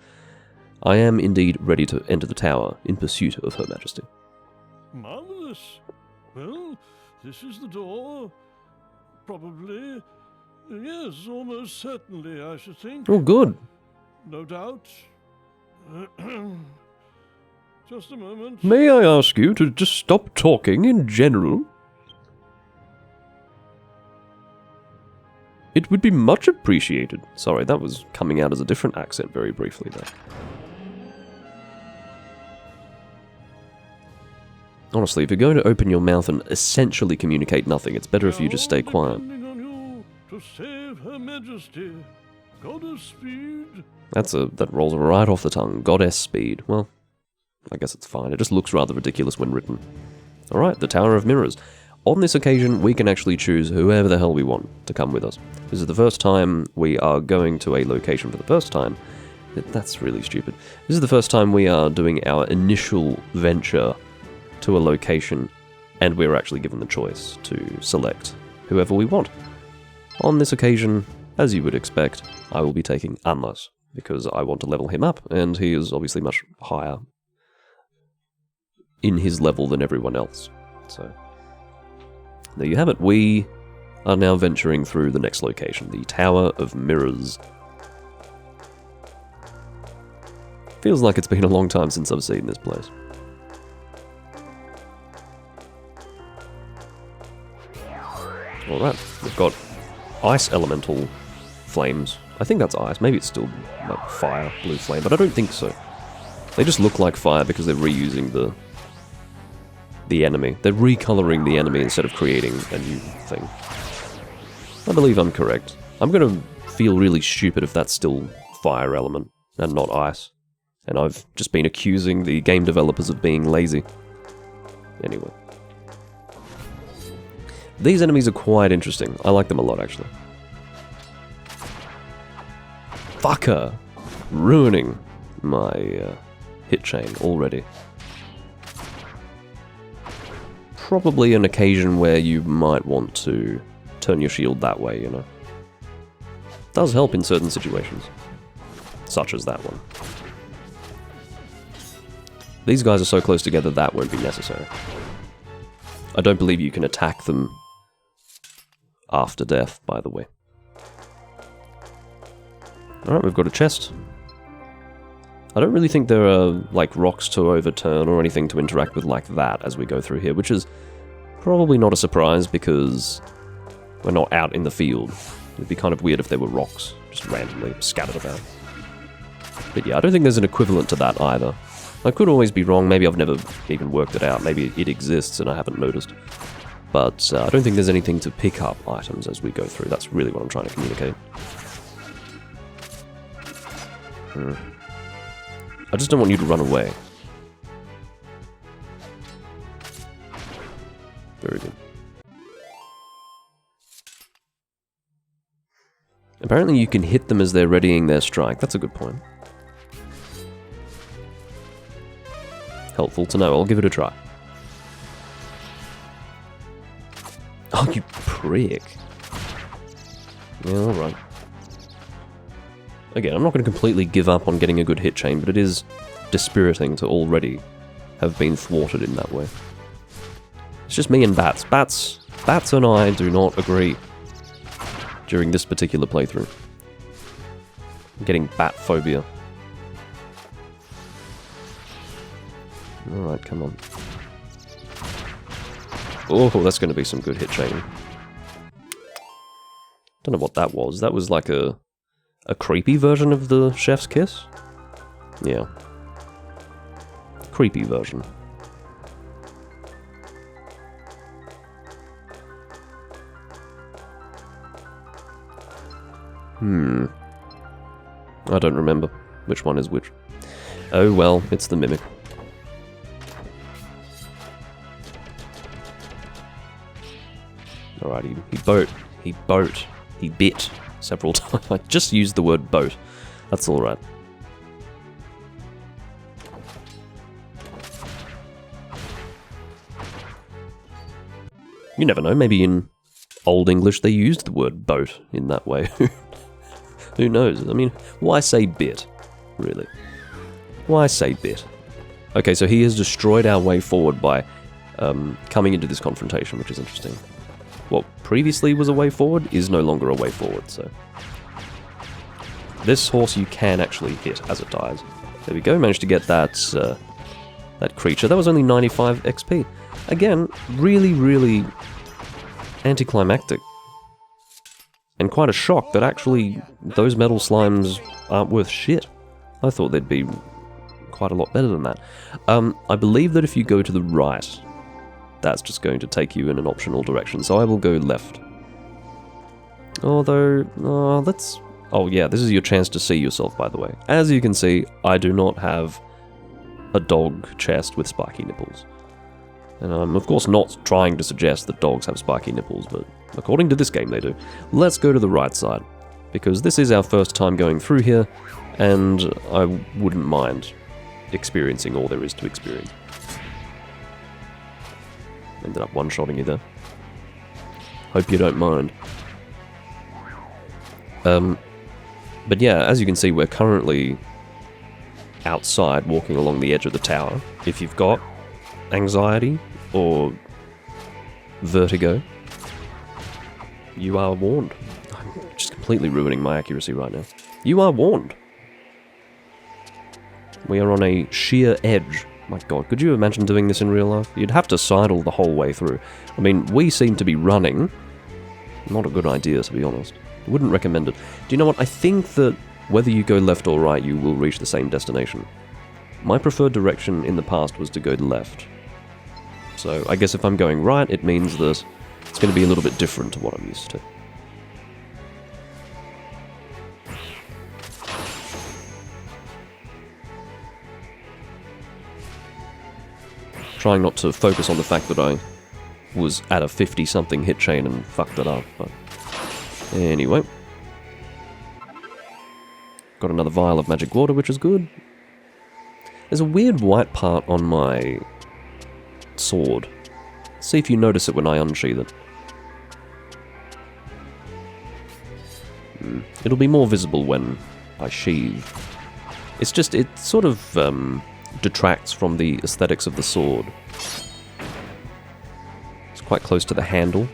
I am indeed ready to enter the tower in pursuit of Her Majesty. Marvelous. Well, this is the door. Probably. Yes, almost certainly, I should think. Oh, good. No doubt. Just a moment. May I ask you to just stop talking in general? It would be much appreciated. Sorry, that was coming out as a different accent very briefly there. Honestly, if you're going to open your mouth and essentially communicate nothing, it's better if you just stay quiet. Depending on you to save Her Majesty. Goddess speed. That rolls right off the tongue. Goddess speed. Well, I guess it's fine. It just looks rather ridiculous when written. Alright, the Tower of Mirrors. On this occasion, we can actually choose whoever the hell we want to come with us. This is the first time we are going to a location for the first time. That's really stupid. This is the first time we are doing our initial venture to a location, and we're actually given the choice to select whoever we want. On this occasion, as you would expect, I will be taking Anlos, because I want to level him up, and he is obviously much higher in his level than everyone else. So, there you have it. We are now venturing through the next location, the Tower of Mirrors. Feels like it's been a long time since I've seen this place. Alright, we've got ice elemental flames. I think that's ice. Maybe it's still like fire, blue flame, but I don't think so. They just look like fire because they're reusing the enemy. They're recoloring the enemy instead of creating a new thing. I believe I'm correct. I'm gonna feel really stupid if that's still fire element and not ice. And I've just been accusing the game developers of being lazy. Anyway. These enemies are quite interesting. I like them a lot, actually. Fucker! Ruining my hit chain already. Probably an occasion where you might want to turn your shield that way, you know. Does help in certain situations. Such as that one. These guys are so close together that won't be necessary. I don't believe you can attack them after death, by the way. Alright, we've got a chest. I don't really think there are, like, rocks to overturn or anything to interact with like that as we go through here, which is probably not a surprise because we're not out in the field. It'd be kind of weird if there were rocks just randomly scattered about. But yeah, I don't think there's an equivalent to that either. I could always be wrong, maybe I've never even worked it out, maybe it exists and I haven't noticed. But I don't think there's anything to pick up items as we go through, that's really what I'm trying to communicate. I just don't want you to run away. Very good. Apparently you can hit them as they're readying their strike, that's a good point. Helpful to know, I'll give it a try. Oh, you prick. Yeah, alright. Again, I'm not going to completely give up on getting a good hit chain, but it is dispiriting to already have been thwarted in that way. It's just me and Bats. Bats and I do not agree during this particular playthrough. I'm getting bat phobia. Alright, come on. Oh, that's going to be some good hit chain. Don't know what that was. That was like a creepy version of the Chef's Kiss? Yeah. Creepy version. I don't remember which one is which. Oh well, it's the Mimic. Alright, he bit several times. I just used the word boat. That's alright. You never know, maybe in Old English they used the word boat in that way. Who knows? I mean, why say bit, really? Why say bit? Okay, so he has destroyed our way forward by coming into this confrontation, which is interesting. What previously was a way forward is no longer a way forward, so... This horse you can actually hit as it dies. There we go, managed to get that, that creature. That was only 95 XP. Again, really, really anticlimactic. And quite a shock that actually those metal slimes aren't worth shit. I thought they'd be quite a lot better than that. I believe that if you go to the right that's just going to take you in an optional direction. So I will go left. Although, let's... Oh yeah, this is your chance to see yourself, by the way. As you can see, I do not have a dog chest with spiky nipples. And I'm of course not trying to suggest that dogs have spiky nipples, but according to this game they do. Let's go to the right side, because this is our first time going through here, and I wouldn't mind experiencing all there is to experience. Ended up one-shotting you there. Hope you don't mind. But yeah, as you can see, we're currently outside walking along the edge of the tower. If you've got anxiety or vertigo, you are warned. I'm just completely ruining my accuracy right now. You are warned. We are on a sheer edge. My god, could you imagine doing this in real life? You'd have to sidle the whole way through. I mean, we seem to be running. Not a good idea, to be honest. I wouldn't recommend it. Do you know what? I think that whether you go left or right, you will reach the same destination. My preferred direction in the past was to go left. So I guess if I'm going right, it means that it's going to be a little bit different to what I'm used to. Trying not to focus on the fact that I was at a 50-something hit chain and fucked it up, but anyway. Got another vial of magic water, which is good. There's a weird white part on my sword. See if you notice it when I unsheath it. It'll be more visible when I sheathe. It's just, it sort of detracts from the aesthetics of the sword. It's quite close to the handle.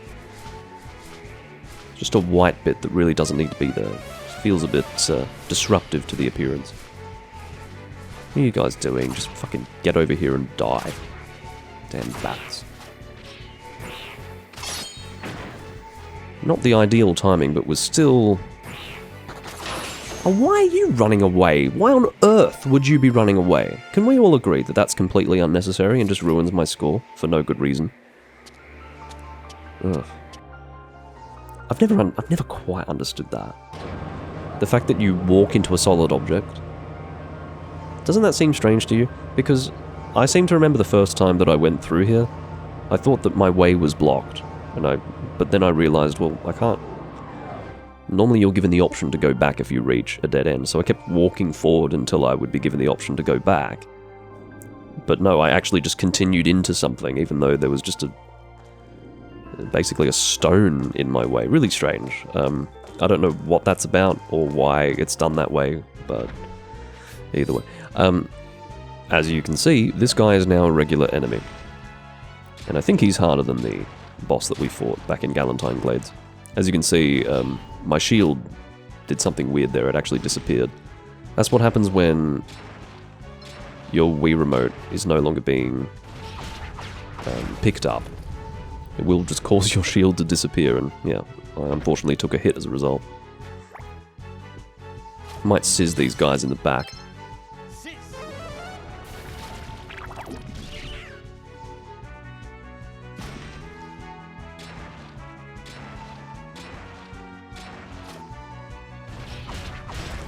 Just a white bit that really doesn't need to be there. It feels a bit disruptive to the appearance. What are you guys doing? Just fucking get over here and die. Damn bats. Not the ideal timing, but was still... Oh, why are you running away? Why on earth would you be running away? Can we all agree that that's completely unnecessary and just ruins my score for no good reason? Ugh. I've never quite understood that. The fact that you walk into a solid object. Doesn't that seem strange to you? Because I seem to remember the first time that I went through here, I thought that my way was blocked, but then I realized, well, I can't. Normally you're given the option to go back if you reach a dead end, so I kept walking forward until I would be given the option to go back. But no, I actually just continued into something, even though there was just basically a stone in my way. Really strange. I don't know what that's about or why it's done that way, but either way. As you can see, this guy is now a regular enemy. And I think he's harder than the boss that we fought back in Galentine Glades. As you can see, my shield did something weird there. It actually disappeared. That's what happens when your Wii Remote is no longer being picked up. It will just cause your shield to disappear, and yeah, I unfortunately took a hit as a result. Might sizz these guys in the back.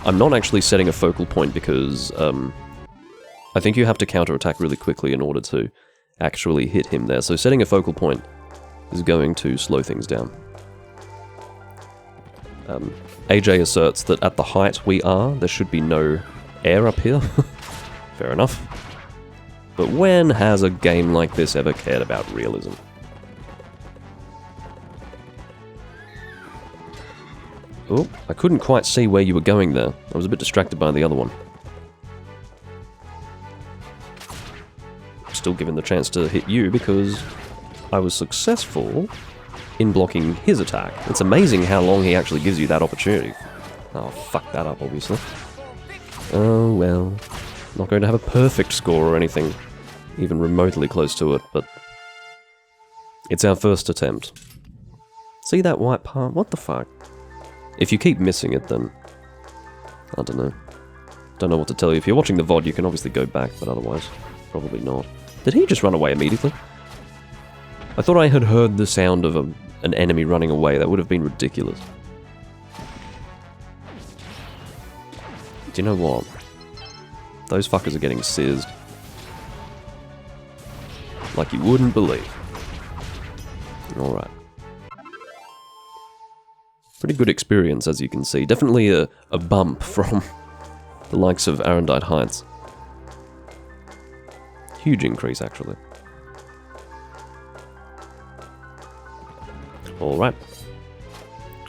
I'm not actually setting a focal point because I think you have to counterattack really quickly in order to actually hit him there. So setting a focal point is going to slow things down. AJ asserts that at the height we are, there should be no air up here. Fair enough. But when has a game like this ever cared about realism? Oh, I couldn't quite see where you were going there. I was a bit distracted by the other one. Still given the chance to hit you because I was successful in blocking his attack. It's amazing how long he actually gives you that opportunity. Oh, fuck that up, obviously. Oh, well. Not going to have a perfect score or anything even remotely close to it, but it's our first attempt. See that white part? What the fuck? If you keep missing it, then I don't know. Don't know what to tell you. If you're watching the VOD, you can obviously go back, but otherwise, probably not. Did he just run away immediately? I thought I had heard the sound of an enemy running away. That would have been ridiculous. Do you know what? Those fuckers are getting sizzed. Like you wouldn't believe. Alright. Pretty good experience, as you can see. Definitely a bump from the likes of Arendite Heights. Huge increase, actually. Alright.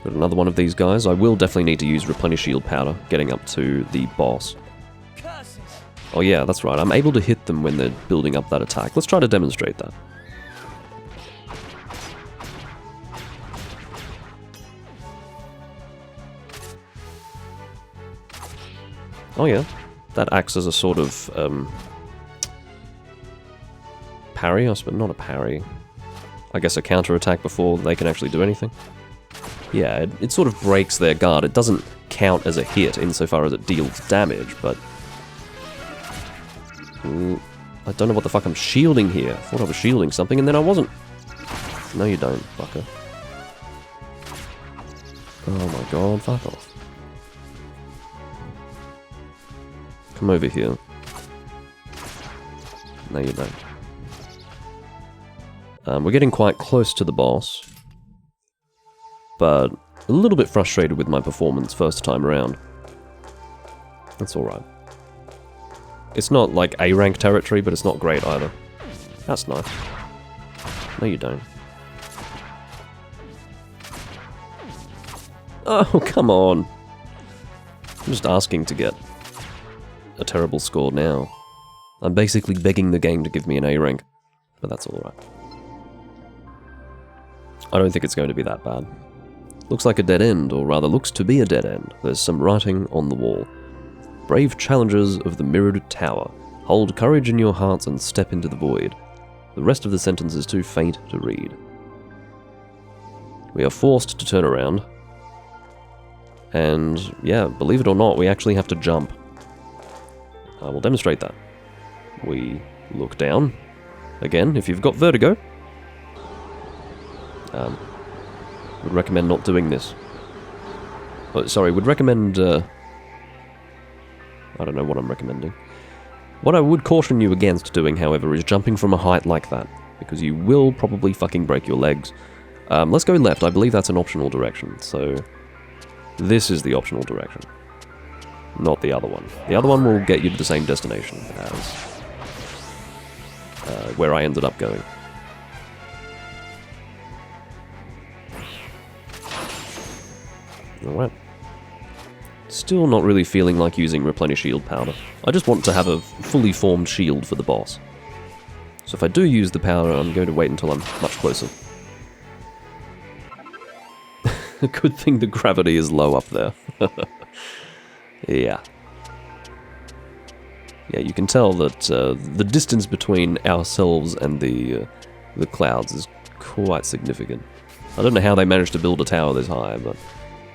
Got another one of these guys. I will definitely need to use Replenish Shield Powder getting up to the boss. Curses. Oh yeah, that's right. I'm able to hit them when they're building up that attack. Let's try to demonstrate that. Oh yeah, that acts as a sort of parry, I suppose. Not a parry. I guess a counter-attack before they can actually do anything. Yeah, it sort of breaks their guard. It doesn't count as a hit insofar as it deals damage, but... I don't know what the fuck I'm shielding here. I thought I was shielding something and then I wasn't. No you don't, fucker. Oh my god, fuck off. Come over here. No you don't. We're getting quite close to the boss, but a little bit frustrated with my performance first time around. That's alright. It's not like A-rank territory, but it's not great either. That's nice. No you don't. Oh, come on. I'm just asking to get a terrible score now. I'm basically begging the game to give me an A rank, but that's alright. I don't think it's going to be that bad. Looks like a dead end, or rather looks to be a dead end. There's some writing on the wall. Brave challengers of the Mirrored Tower, hold courage in your hearts and step into the void. The rest of the sentence is too faint to read. We are forced to turn around. And yeah, believe it or not, we actually have to jump. I will demonstrate that. We look down. Again, if you've got vertigo. Would recommend not doing this. Oh, sorry, would recommend... I don't know what I'm recommending. What I would caution you against doing, however, is jumping from a height like that. Because you will probably fucking break your legs. Let's go left. I believe that's an optional direction. So, this is the optional direction. Not the other one. The other one will get you to the same destination as where I ended up going. Alright. Still not really feeling like using Replenish Shield Powder. I just want to have a fully formed shield for the boss. So if I do use the powder, I'm going to wait until I'm much closer. A good thing the gravity is low up there. Yeah. Yeah, you can tell that the distance between ourselves and the clouds is quite significant. I don't know how they managed to build a tower this high, but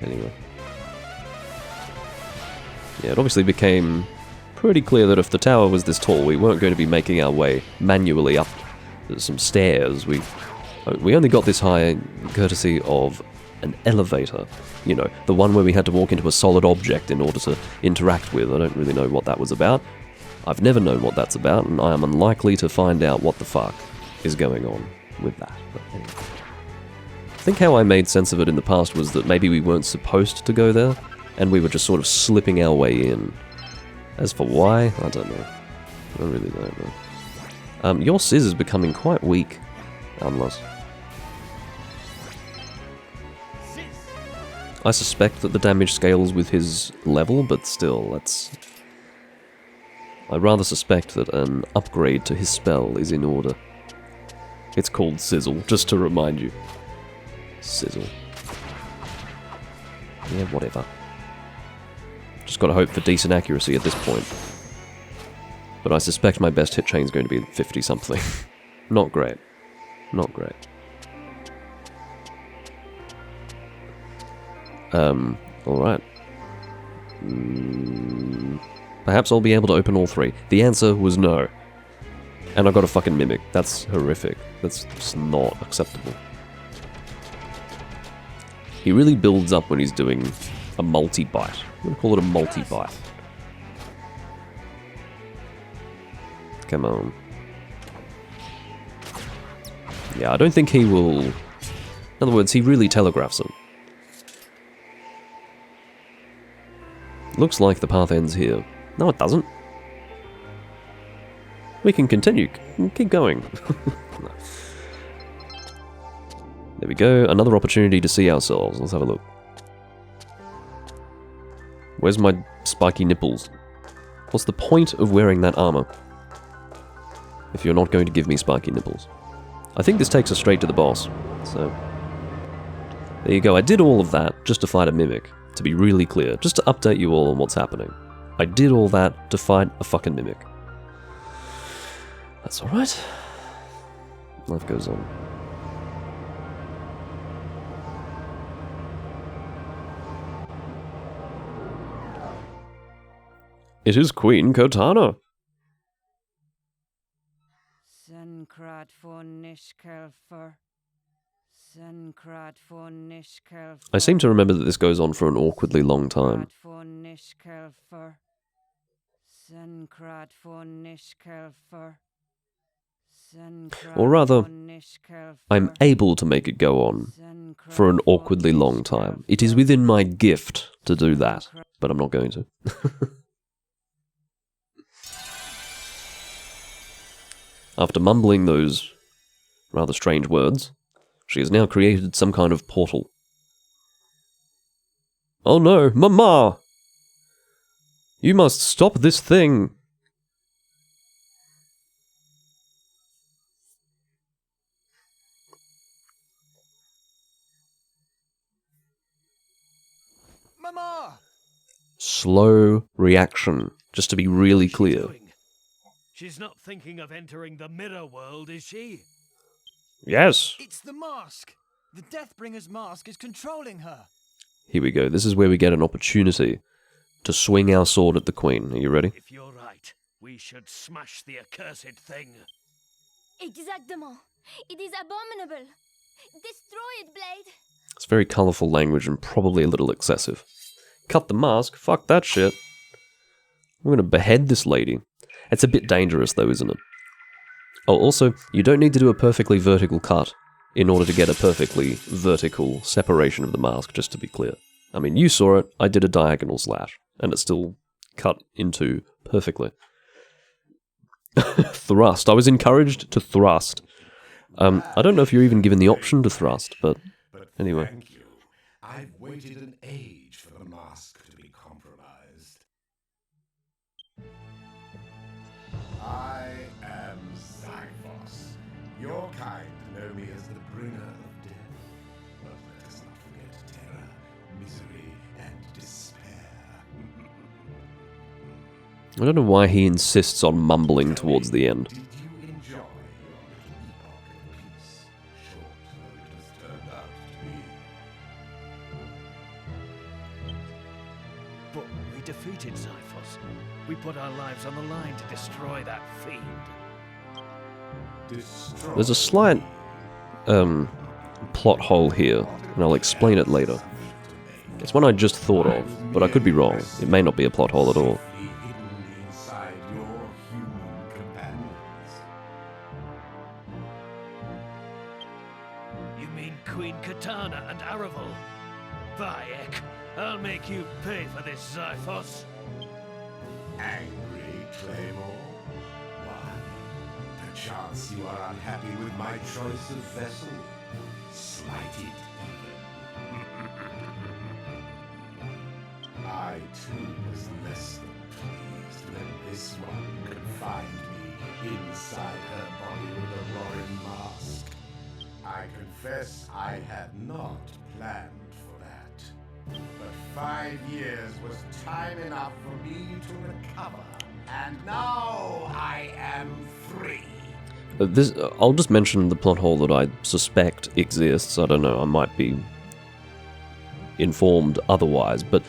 anyway. Yeah, it obviously became pretty clear that if the tower was this tall, we weren't going to be making our way manually up some stairs. We only got this high courtesy of an elevator. You know, the one where we had to walk into a solid object in order to interact with. I don't really know what that was about. I've never known what that's about, and I am unlikely to find out what the fuck is going on with that. But anyway. I think how I made sense of it in the past was that maybe we weren't supposed to go there, and we were just sort of slipping our way in. As for why, I don't know. I really don't know. Your Sizz is becoming quite weak, Unless. I suspect that the damage scales with his level, but still, that's... I rather suspect that an upgrade to his spell is in order. It's called Sizzle, just to remind you. Sizzle. Yeah, whatever. Just gotta hope for decent accuracy at this point. But I suspect my best hit chain's going to be 50-something. Not great. Not great. Alright. Perhaps I'll be able to open all three. The answer was no. And I got a fucking mimic. That's horrific. That's just not acceptable. He really builds up when he's doing a multi-bite. I'm gonna call it a multi-bite. Come on. Yeah, I don't think he will... In other words, he really telegraphs it. Looks like the path ends here. No, it doesn't. We can continue. Keep going. No. There we go. Another opportunity to see ourselves. Let's have a look. Where's my spiky nipples? What's the point of wearing that armor if you're not going to give me spiky nipples? I think this takes us straight to the boss. So, there you go. I did all of that just to fight a mimic. To be really clear, just to update you all on what's happening. I did all that to fight a fucking mimic. That's alright. Life goes on. It is Queen Cortana. I seem to remember that this goes on for an awkwardly long time. Or rather, I'm able to make it go on for an awkwardly long time. It is within my gift to do that, but I'm not going to. After mumbling those rather strange words, she has now created some kind of portal. Oh no, Mama! You must stop this thing! Mama! Slow reaction, just to be really clear. She's not thinking of entering the mirror world, is she? Yes! It's the mask! The Deathbringer's mask is controlling her! Here we go, this is where we get an opportunity to swing our sword at the Queen. Are you ready? If you're right, we should smash the accursed thing. Exactement. It is abominable. Destroy it, Blade. It's very colourful language and probably a little excessive. Cut the mask? Fuck that shit. I'm gonna behead this lady. It's a bit dangerous though, isn't it? Oh, also, you don't need to do a perfectly vertical cut in order to get a perfectly vertical separation of the mask, just to be clear. I mean, you saw it, I did a diagonal slash, and it still cut into perfectly. Thrust. I was encouraged to thrust. I don't know if you're even given the option to thrust, but anyway. Thank you. I've waited an age for the mask to be compromised. I am Zyphos. Your kind know me as the bringer of death. But let us not forget terror, misery, and despair. I don't know why he insists on mumbling towards the end. Did you enjoy your little epoch of peace? Short though it has turned out to be. But we defeated Zyphos. We put our lives on the line to destroy that fiend. Destroy. There's a slight plot hole here, and I'll explain it later. It's one I just thought of, but I could be wrong. It may not be a plot hole at all. Safely hidden inside your human companions. You mean Queen Katana and Aravel? Bayek, I'll make you pay for this, Zyphos. Angry, Claymore? Why? Perchance you are unhappy with my choice of vessel? Slighted, even. I, too, was less than pleased when this one confined me inside her body with a roaring mask. I confess I had not planned for that. But 5 years was time enough for me to recover. And now I am free. I'll just mention the plot hole that I suspect exists. I don't know, I might be informed otherwise, but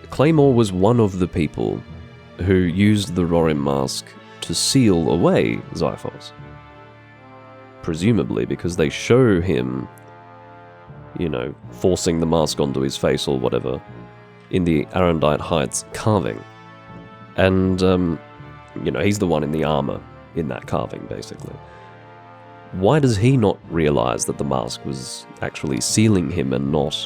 Claymore was one of the people who used the Rorin mask to seal away Xiphos. Presumably, because they show him, you know, forcing the mask onto his face or whatever in the Arendite Heights carving. And, you know, he's the one in the armor in that carving, basically. Why does he not realize that the mask was actually sealing him and not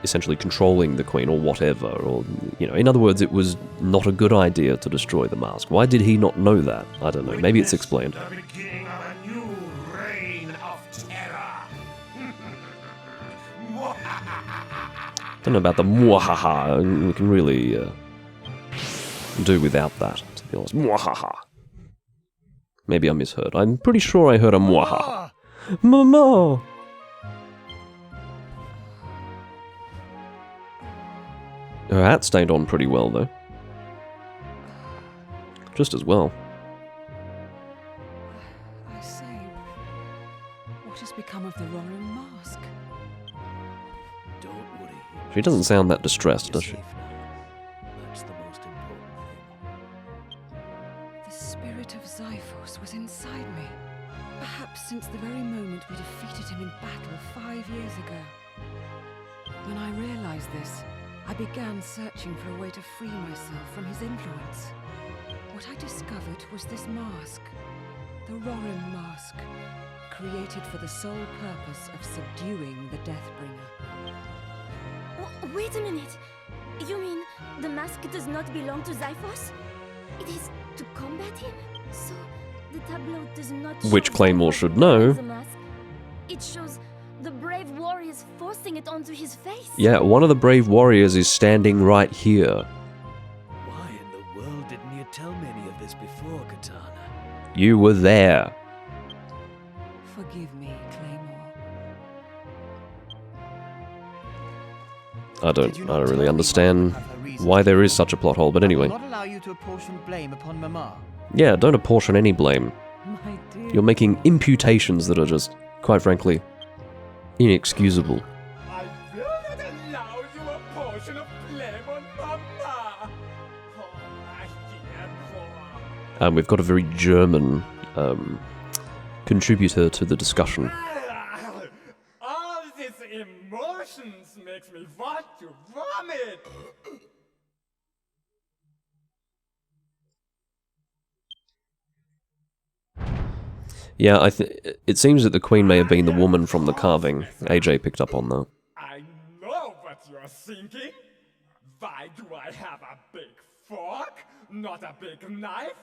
essentially controlling the queen or whatever? Or, you know, in other words, it was not a good idea to destroy the mask. Why did he not know that? I don't know. Maybe it's explained. The beginning of a new reign of terror. Don't know about the mwahaha. We can really do without that, to be honest. Mwahaha. Maybe I misheard. I'm pretty sure I heard a mwahaha. Mama! Her hat stayed on pretty well, though. Just as well. I say, what has become of the Roran mask? Don't worry. She doesn't sound that distressed, does she? You're safe now. That's the most important thing. The spirit of Xiphos was inside me. Perhaps since the very moment we defeated him in battle 5 years ago. When I realized this, I began searching for a way to free myself from his influence. What I discovered was this mask, the Roran mask, created for the sole purpose of subduing the Deathbringer. Wait a minute. You mean the mask does not belong to Xiphos? It is to combat him? So the tableau does not show Which Claymore Xiphos should know. wearing the mask. It shows the brave warriors forcing it onto his face. Yeah, one of the brave warriors is standing right here. Why in the world didn't you tell me any of this before, Katana? You were there. Forgive me, Claymore. I don't Did you not really tell me understand why you have her reasons? why there is such a plot hole, but I will anyway. not allow you to apportion blame upon Mama. Yeah, don't apportion any blame. My dear. You're making imputations that are just, quite frankly, inexcusable. I will not allow you a portion of blame on Mama. Oh, my dear boy. And we've got a very German contributor to the discussion. All these emotions makes me want to vomit. Yeah, it seems that the queen may have been the woman from the carving. AJ picked up on that. I know what you're thinking. Why do I have a big fork, not a big knife?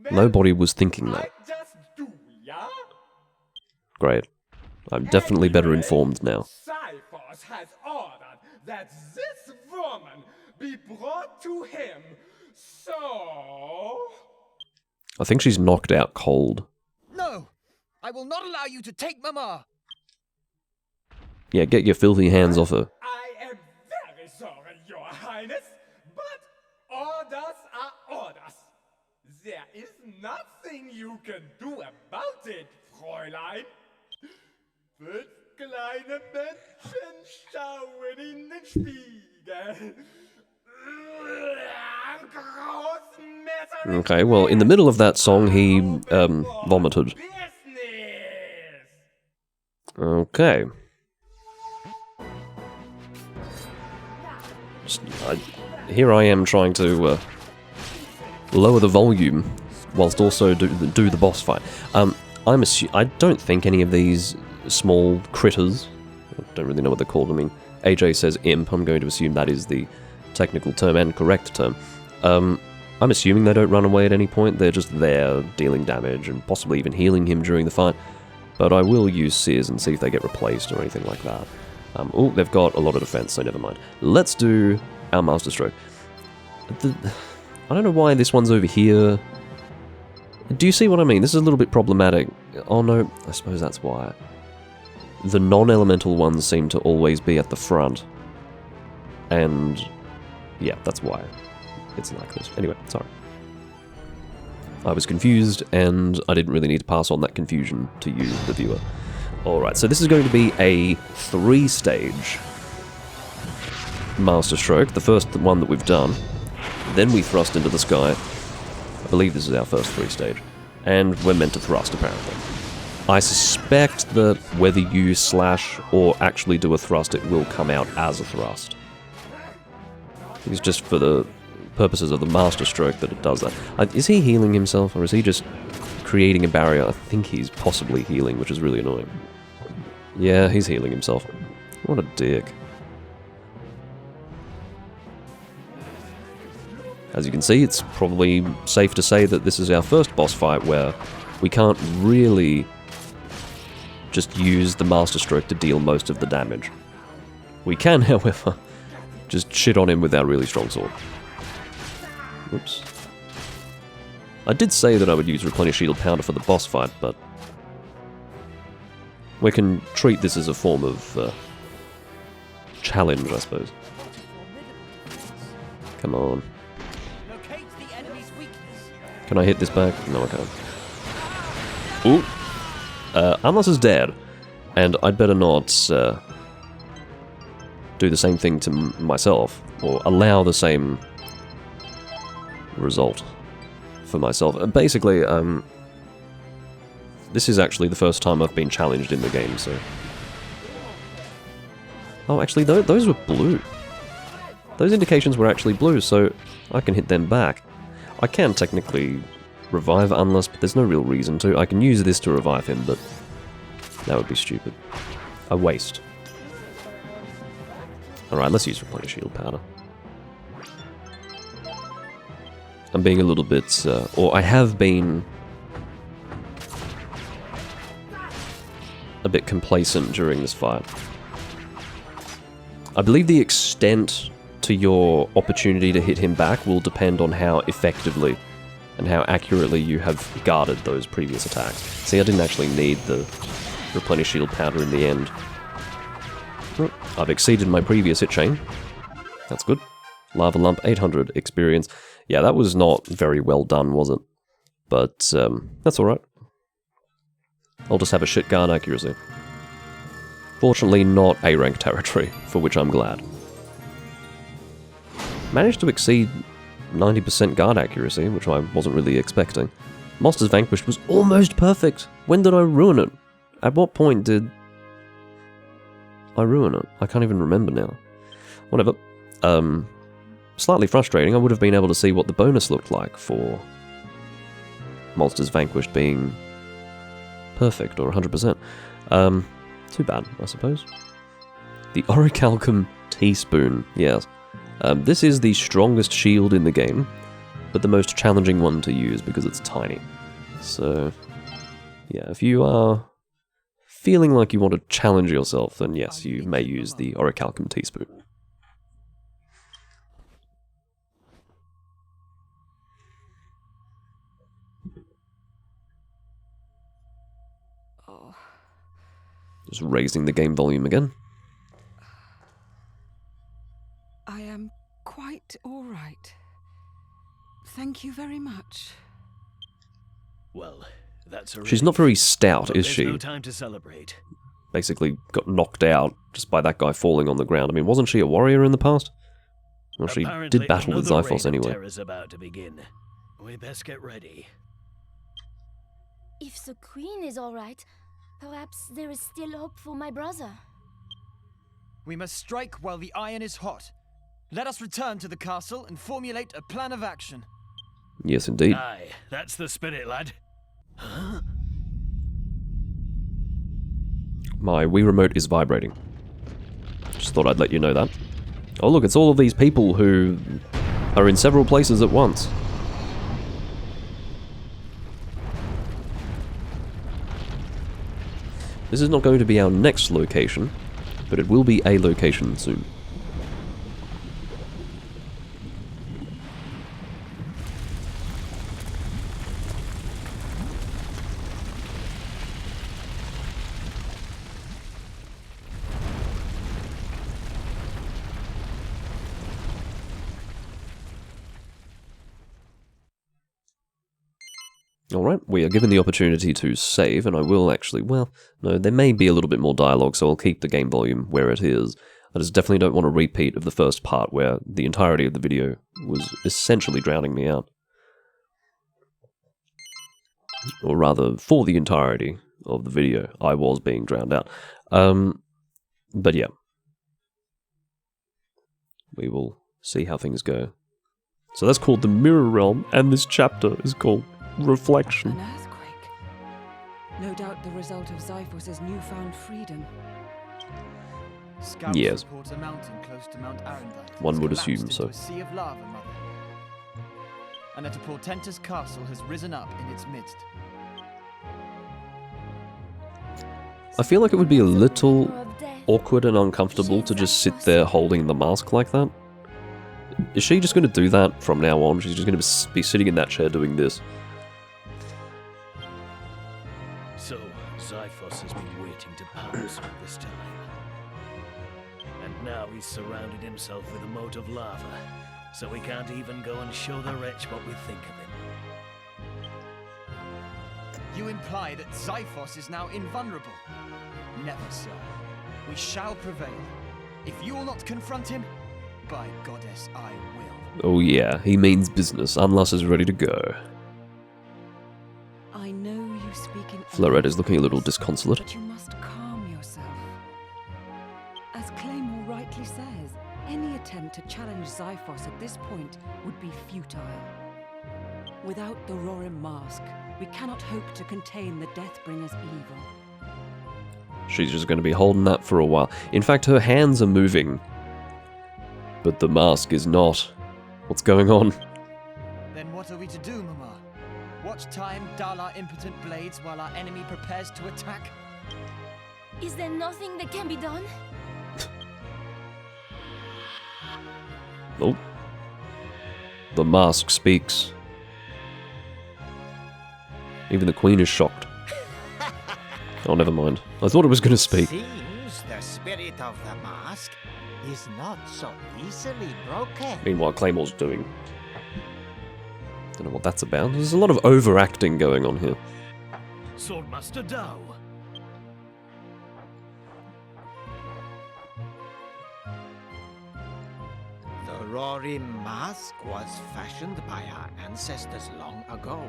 Well, Nobody was thinking I that. just do, yeah? Great. I'm definitely better Anyway, informed now. Xiphos has ordered that this woman be brought to him. So... I think she's knocked out cold. No! I will not allow you to take Mama! Yeah, get your filthy hands off her. I am very sorry, Your Highness, but orders are orders. There is nothing you can do about it, Fräulein. 5 kleine Menschen schauen in den Spiegel. Großen Messer. Okay, well, in the middle of that song, he vomited. Business. Okay. Here I am trying to lower the volume whilst also do the boss fight. I don't think any of these small critters, I don't really know what they're called. I mean, AJ says imp. I'm going to assume that is the technical term and correct term. I'm assuming they don't run away at any point. They're just there dealing damage and possibly even healing him during the fight. But I will use Sears and see if they get replaced or anything like that. Oh, they've got a lot of defense, so never mind. Let's do our Master Stroke. I don't know why this one's over here. Do you see what I mean? This is a little bit problematic. Oh no, I suppose that's why. The non-elemental ones seem to always be at the front. And yeah, that's why it's like this. Anyway, sorry. I was confused, and I didn't really need to pass on that confusion to you, the viewer. Alright, so this is going to be a 3-stage Master Stroke, the first one that we've done. then we thrust into the sky. I believe this is our first free stage. And we're meant to thrust, apparently. I suspect that whether you slash or actually do a thrust, it will come out as a thrust. It's just for the purposes of the Master Stroke that it does that. Is he healing himself, or is he just creating a barrier? I think he's possibly healing, which is really annoying. Yeah, he's healing himself. What a dick. As you can see, it's probably safe to say that this is our first boss fight where we can't really just use the Master Stroke to deal most of the damage. We can, however, just shit on him with our really strong sword. Oops. I did say that I would use Replenish Shield Powder for the boss fight, but we can treat this as a form of challenge, I suppose. Come on. Can I hit this back? No, I can't. Ooh. Unless is dead, and I'd better not do the same thing to myself, or allow the same result for myself. Basically, this is actually the first time I've been challenged in the game, so... Oh, actually, those were blue. Those indications were actually blue, so I can hit them back. I can technically revive Unless, but there's no real reason to. I can use this to revive him, but that would be stupid. A waste. Alright, let's use Replenish Shield Powder. I'm being a little bit, or I have been a bit complacent during this fight. I believe the extent to your opportunity to hit him back will depend on how effectively and how accurately you have guarded those previous attacks. See, I didn't actually need the Replenish Shield Powder in the end. I've exceeded my previous hit chain. That's good. Lava Lump, 800 experience. Yeah, that was not very well done, was it? But, that's alright. I'll just have a shit guard accuracy. Fortunately, not A-rank territory, for which I'm glad. Managed to exceed 90% guard accuracy, which I wasn't really expecting. Monsters Vanquished was almost perfect! When did I ruin it? At what point did I ruin it? I can't even remember now. Whatever. Slightly frustrating. I would have been able to see what the bonus looked like for Monsters Vanquished being perfect, or 100%. Too bad, I suppose. The Orichalcum Teaspoon, yes. This is the strongest shield in the game, but the most challenging one to use because it's tiny. So, yeah, if you are feeling like you want to challenge yourself, then yes, you may use the Orichalcum Teaspoon. Just raising the game volume again. I am quite all right. Thank you very much. Well, that's a She's not very stout, but is there's she? no time to celebrate. Basically got knocked out just by that guy falling on the ground. I mean, wasn't she a warrior in the past? Well, she Apparently, did battle with another Xiphos reign of anyway. terror's about to begin. We best get ready. If the Queen is all right, perhaps there is still hope for my brother. We must strike while the iron is hot. Let us return to the castle and formulate a plan of action. Yes, indeed. Aye, that's the spirit, lad. Huh? My Wii Remote is vibrating. Just thought I'd let you know that. Oh look, it's all of these people who are in several places at once. This is not going to be our next location, but it will be a location soon. Alright, we are given the opportunity to save, and I will actually, well, no, there may be a little bit more dialogue, so I'll keep the game volume where it is. I just definitely don't want a repeat of the first part where the entirety of the video was essentially drowning me out. Or rather, for the entirety of the video, I was being drowned out. But yeah. We will see how things go. So that's called the Mirror Realm, and this chapter is called Reflection. An earthquake. No doubt the result of Xiphos' newfound freedom. Scouts Yes. report a mountain close to Mount Arendite One has would collapsed assume into so. a sea of lava, Mother. And that a portentous castle has risen up in its midst. I feel like it would be a little Of death. awkward and uncomfortable to just sit there holding the mask like that. Is she just going to do that from now on? She's just going to be sitting in that chair doing this. So, Xiphos has been waiting to pounce all this time. And now he's surrounded himself with a moat of lava, so we can't even go and show the wretch what we think of him. You imply that Xiphos is now invulnerable. Never, sir. We shall prevail. If you will not confront him, by Goddess, I will. Oh yeah, he means business. Unless is ready to go. I know you speak in Florette is looking a little eloquence, disconsolate. but you must calm yourself. As Claymore rightly says, any attempt to challenge Xiphos at this point would be futile. Without the Rorim Mask, we cannot hope to contain the Deathbringer's evil. She's just going to be holding that for a while. In fact, her hands are moving. But the mask is not. What's going on? Then what are we to do, Mama? Watch time dull our impotent blades while our enemy prepares to attack? Is there nothing that can be done? Oh. The mask speaks. Even the queen is shocked. Oh, never mind. I thought it was going to speak. Seems the spirit of the mask is not so easily broken. Meanwhile, Claymore's doing. Don't know what that's about. There's a lot of overacting going on here. Swordmaster Dao. The Rorim Mask was fashioned by our ancestors long ago,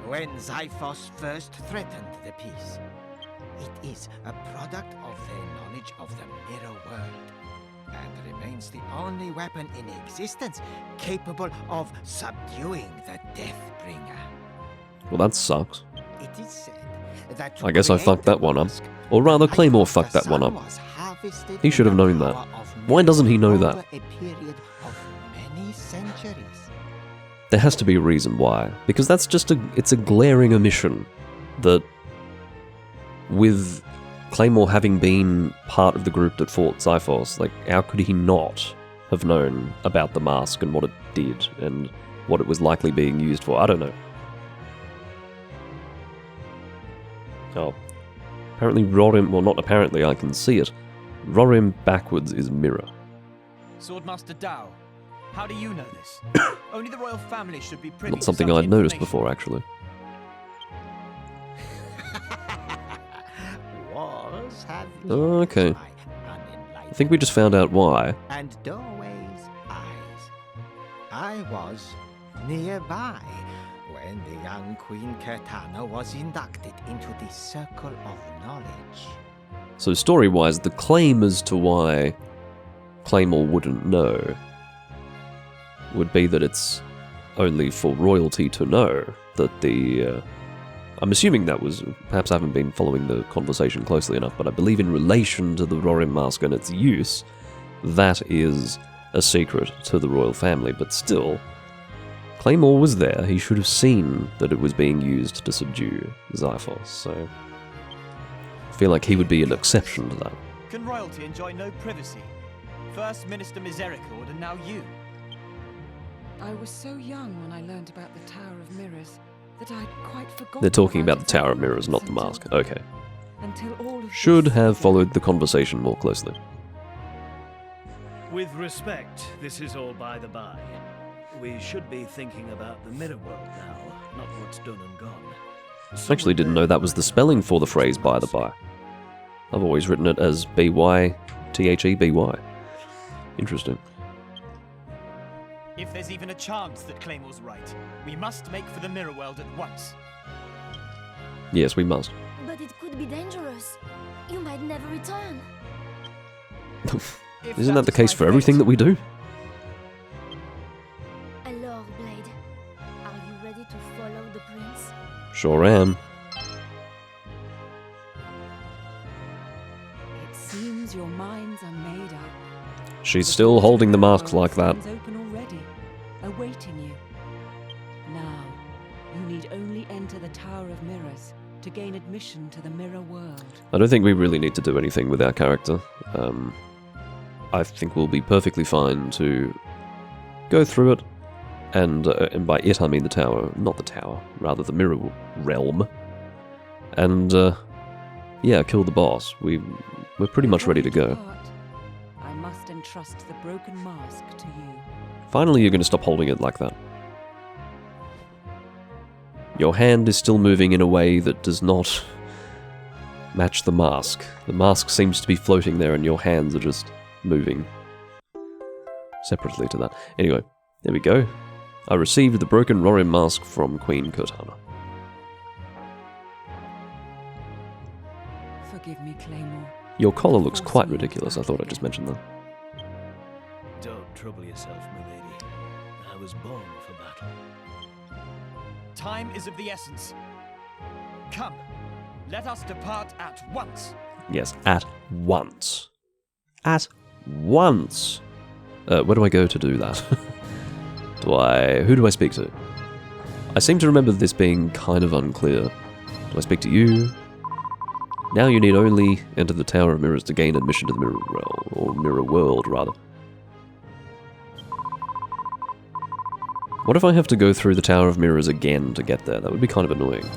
when Xiphos first threatened the peace. It is a product of their knowledge of the mirror world, and remains the only weapon in existence capable of subduing the Deathbringer. Well, that sucks. It is said that I guess I fucked that one up. Or rather, Claymore fucked that one up. He should have known that. Why doesn't he know that? A period of many centuries. There has to be a reason why. Because that's just it's a glaring omission that with Claymore having been part of the group that fought Xiphos, like, how could he not have known about the mask and what it did and what it was likely being used for? I don't know. Oh. Apparently Rorim, well, not apparently, I can see it. Rorim backwards is mirror. Swordmaster Dao, how do you know this? Only the royal family should be privy Not to something such I'd noticed information. before, actually. Walls have Okay. ears, my I think we just found out why. and doorways eyes. I was nearby when the young Queen Kertana was inducted into the Circle of Knowledge. So story-wise, the claim as to why Claymore wouldn't know would be that it's only for royalty to know that the... I'm assuming that was... Perhaps I haven't been following the conversation closely enough, but I believe in relation to the Rorim Mask and its use, that is a secret to the royal family, but still, Claymore was there. He should have seen that it was being used to subdue Xiphos, so... I feel like he would be an exception to that. Can royalty enjoy no privacy? First Minister Misericord and now you. I was so young when I learned about the Tower of Mirrors that I'd quite forgotten. They're talking about about the Tower of Mirrors, not the mask. Okay. Until all of Should this have began. followed the conversation more closely. With respect, this is all by the by. We should be thinking about the mirror world now, not what's done and gone. I actually didn't know that was the spelling for the phrase by the by. I've always written it as BY2 Theby. Interesting. If there's even a chance that Claymore's right, we must make for the mirror world at once. Yes, we must. But it could be dangerous. You might never return. If Isn't that the is case my for everything fate, that we do? Alors, Blade, are you ready to follow the prince? Sure am. It seems your minds are made up. She's still holding the mask like that. Stands open already, awaiting you. Now, you need only enter the Tower of Mirrors to gain admission to the mirror world. I don't think we really need to do anything with our character. I think we'll be perfectly fine to go through it, and by it I mean the tower, not the tower, rather the mirror realm, and yeah, kill the boss. We're pretty much ready to go. Depart. I must entrust the broken mask to you. Finally, you're going to stop holding it like that. Your hand is still moving in a way that does not match the mask. The mask seems to be floating there and your hands are just moving separately to that. Anyway, there we go. I received the broken Rorim mask from Queen Cortana. Forgive me, Claymore. Your collar looks quite ridiculous. I thought I'd just mention that. Don't trouble yourself, my lady. I was born for battle. Time is of the essence. Come, let us depart at once. Yes, at once. At once. Where do I go to do that? Who do I speak to? I seem to remember this being kind of unclear. Do I speak to you? Now you need only enter the Tower of Mirrors to gain admission to the Mirror Realm, or Mirror World, rather. What if I have to go through the Tower of Mirrors again to get there? That would be kind of annoying.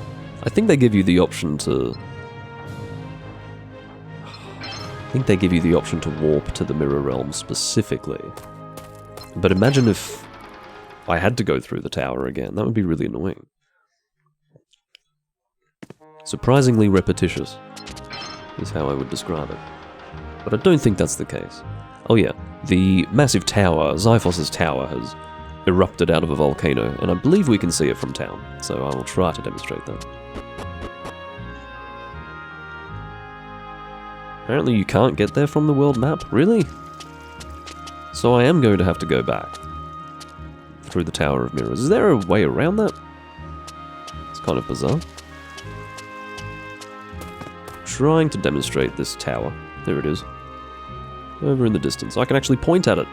I think they give you the option to... warp to the Mirror Realm specifically. But imagine if I had to go through the tower again. That would be really annoying. Surprisingly repetitious is how I would describe it. But I don't think that's the case. Oh yeah, the massive tower, Xiphos' tower, has erupted out of a volcano, and I believe we can see it from town, so I will try to demonstrate that. Apparently you can't get there from the world map? Really? So I am going to have to go back through the Tower of Mirrors. Is there a way around that? It's kind of bizarre. Trying to demonstrate this tower. There it is. Over in the distance. I can actually point at it.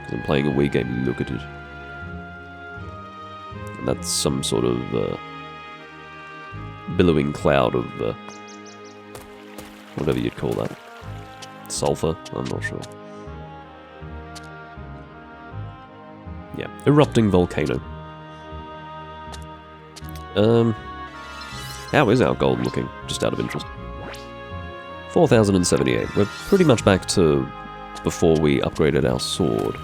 Because I'm playing a Wii game. Look at it. And that's some sort of billowing cloud of whatever you'd call that. Sulfur? I'm not sure. Yeah, erupting volcano. How is our gold looking? Just out of interest. 4,078. We're pretty much back to before we upgraded our sword.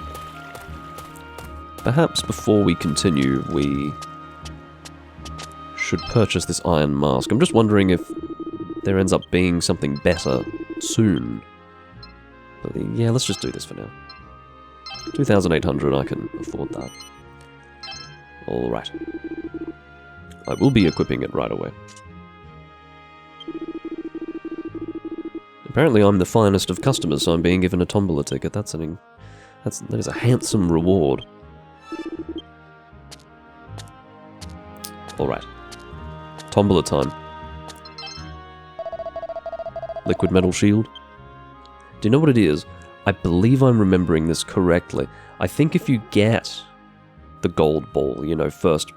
Perhaps before we continue, we should purchase this iron mask. I'm just wondering if there ends up being something better soon. But yeah, let's just do this for now. 2,800, I can afford that. Alright. I will be equipping it right away. Apparently I'm the finest of customers, so I'm being given a Tombola ticket. That is a handsome reward. Alright. Tombola time. Liquid metal shield. Do you know what it is? I believe I'm remembering this correctly. I think if you get the gold ball, you know, first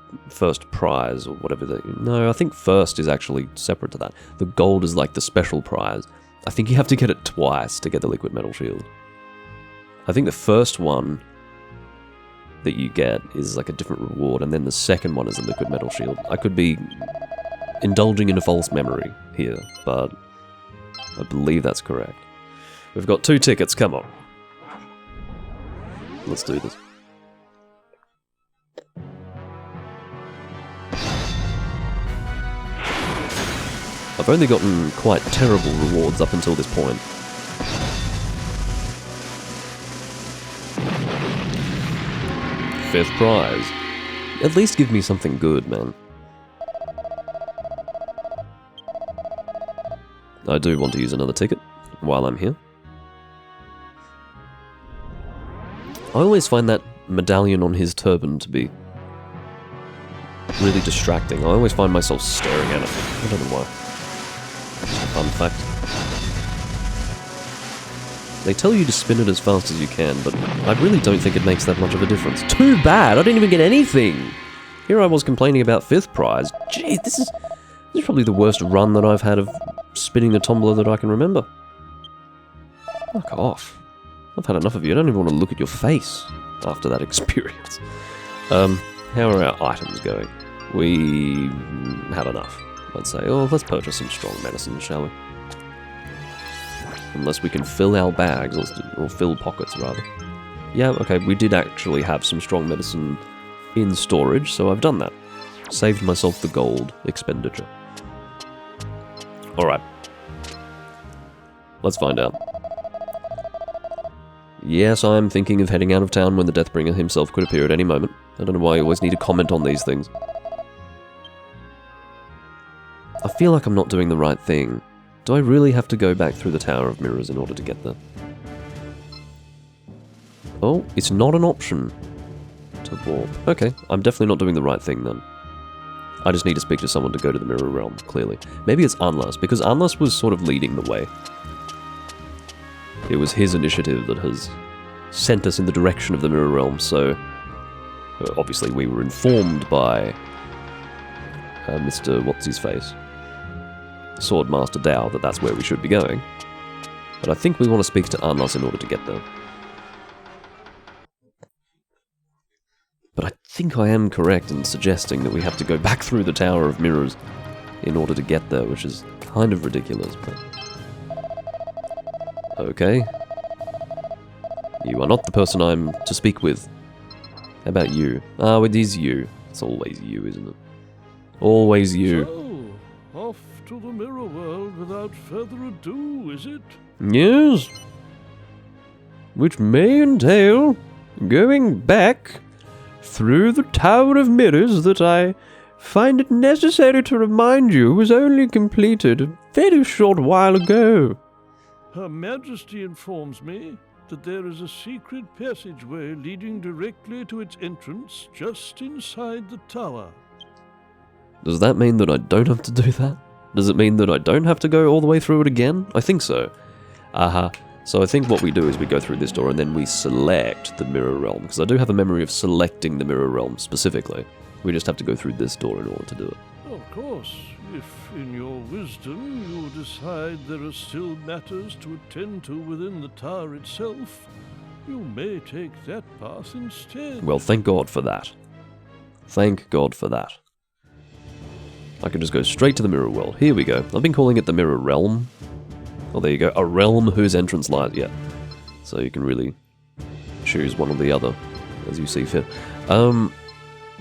prize or whatever no, I think first is actually separate to that. The gold is like the special prize. I think you have to get it twice to get the liquid metal shield. I think the first one that you get is like a different reward, and then the second one is a liquid metal shield. I could be indulging in a false memory here, but I believe that's correct. We've got 2 tickets, come on. Let's do this. I've only gotten quite terrible rewards up until this point. 5th prize. At least give me something good, man. I do want to use another ticket while I'm here. I always find that medallion on his turban to be really distracting. I always find myself staring at it. I don't know why. Just a fun fact. They tell you to spin it as fast as you can, but I really don't think it makes that much of a difference. Too bad! I didn't even get anything! Here I was complaining about 5th prize. Gee, this is probably the worst run that I've had of spinning the tumbler that I can remember. Fuck off. I've had enough of you. I don't even want to look at your face after that experience. How are our items going? We had enough, I'd say. Oh, let's purchase some strong medicine, shall we? Unless we can fill our bags, or fill pockets, rather. Yeah, okay, we did actually have some strong medicine in storage, so I've done that. Saved myself the gold expenditure. Alright. Let's find out. Yes, I'm thinking of heading out of town when the Deathbringer himself could appear at any moment. I don't know why I always need to comment on these things. I feel like I'm not doing the right thing. Do I really have to go back through the Tower of Mirrors in order to get there? Oh, it's not an option to warp. Okay, I'm definitely not doing the right thing then. I just need to speak to someone to go to the Mirror Realm, clearly. Maybe it's Anlas, because Anlas was sort of leading the way. It was his initiative that has sent us in the direction of the Mirror Realm, so obviously we were informed by Mr. What's-His-Face, Swordmaster Dao, that that's where we should be going. But I think we want to speak to Anlas in order to get there. But I think I am correct in suggesting that we have to go back through the Tower of Mirrors in order to get there, which is kind of ridiculous, but... Okay. You are not the person I'm to speak with. How about you? Oh, it is you. It's always you, isn't it? Always you. So, off to the Mirror World without further ado, is it? Yes. Which may entail going back through the Tower of Mirrors that I find it necessary to remind you was only completed a very short while ago. Her Majesty informs me that there is a secret passageway leading directly to its entrance just inside the tower. Does that mean that I don't have to do that? Does it mean that I don't have to go all the way through it again? I think so. Aha. So I think what we do is we go through this door and then we select the Mirror Realm, because I do have a memory of selecting the Mirror Realm specifically. We just have to go through this door in order to do it. Of course, if in your wisdom you decide there are still matters to attend to within the tower itself, you may take that path instead. Well, thank God for that. Thank God for that. I can just go straight to the Mirror World. Here we go. I've been calling it the Mirror Realm. Oh, there you go. A realm whose entrance lies. Yeah. So you can really choose one or the other as you see fit.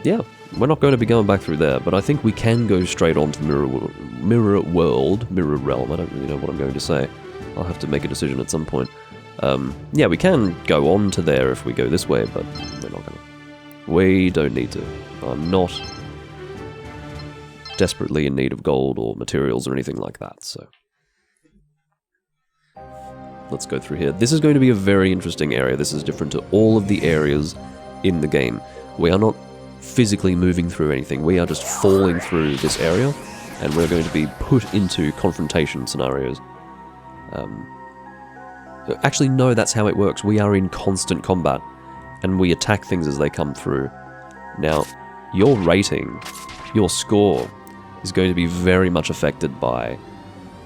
Yeah. We're not going to be going back through there, but I think we can go straight on to the Mirror Realm. I don't really know what I'm going to say. I'll have to make a decision at some point. Yeah, we can go on to there if we go this way, but we're not going to. We don't need to. I'm not desperately in need of gold or materials or anything like that, so... Let's go through here. This is going to be a very interesting area. This is different to all of the areas in the game. We are not physically moving through anything. We are just falling through this area, and we're going to be put into confrontation scenarios. Actually, no, that's how it works. We are in constant combat, and we attack things as they come through. Now, your rating, your score, is going to be very much affected by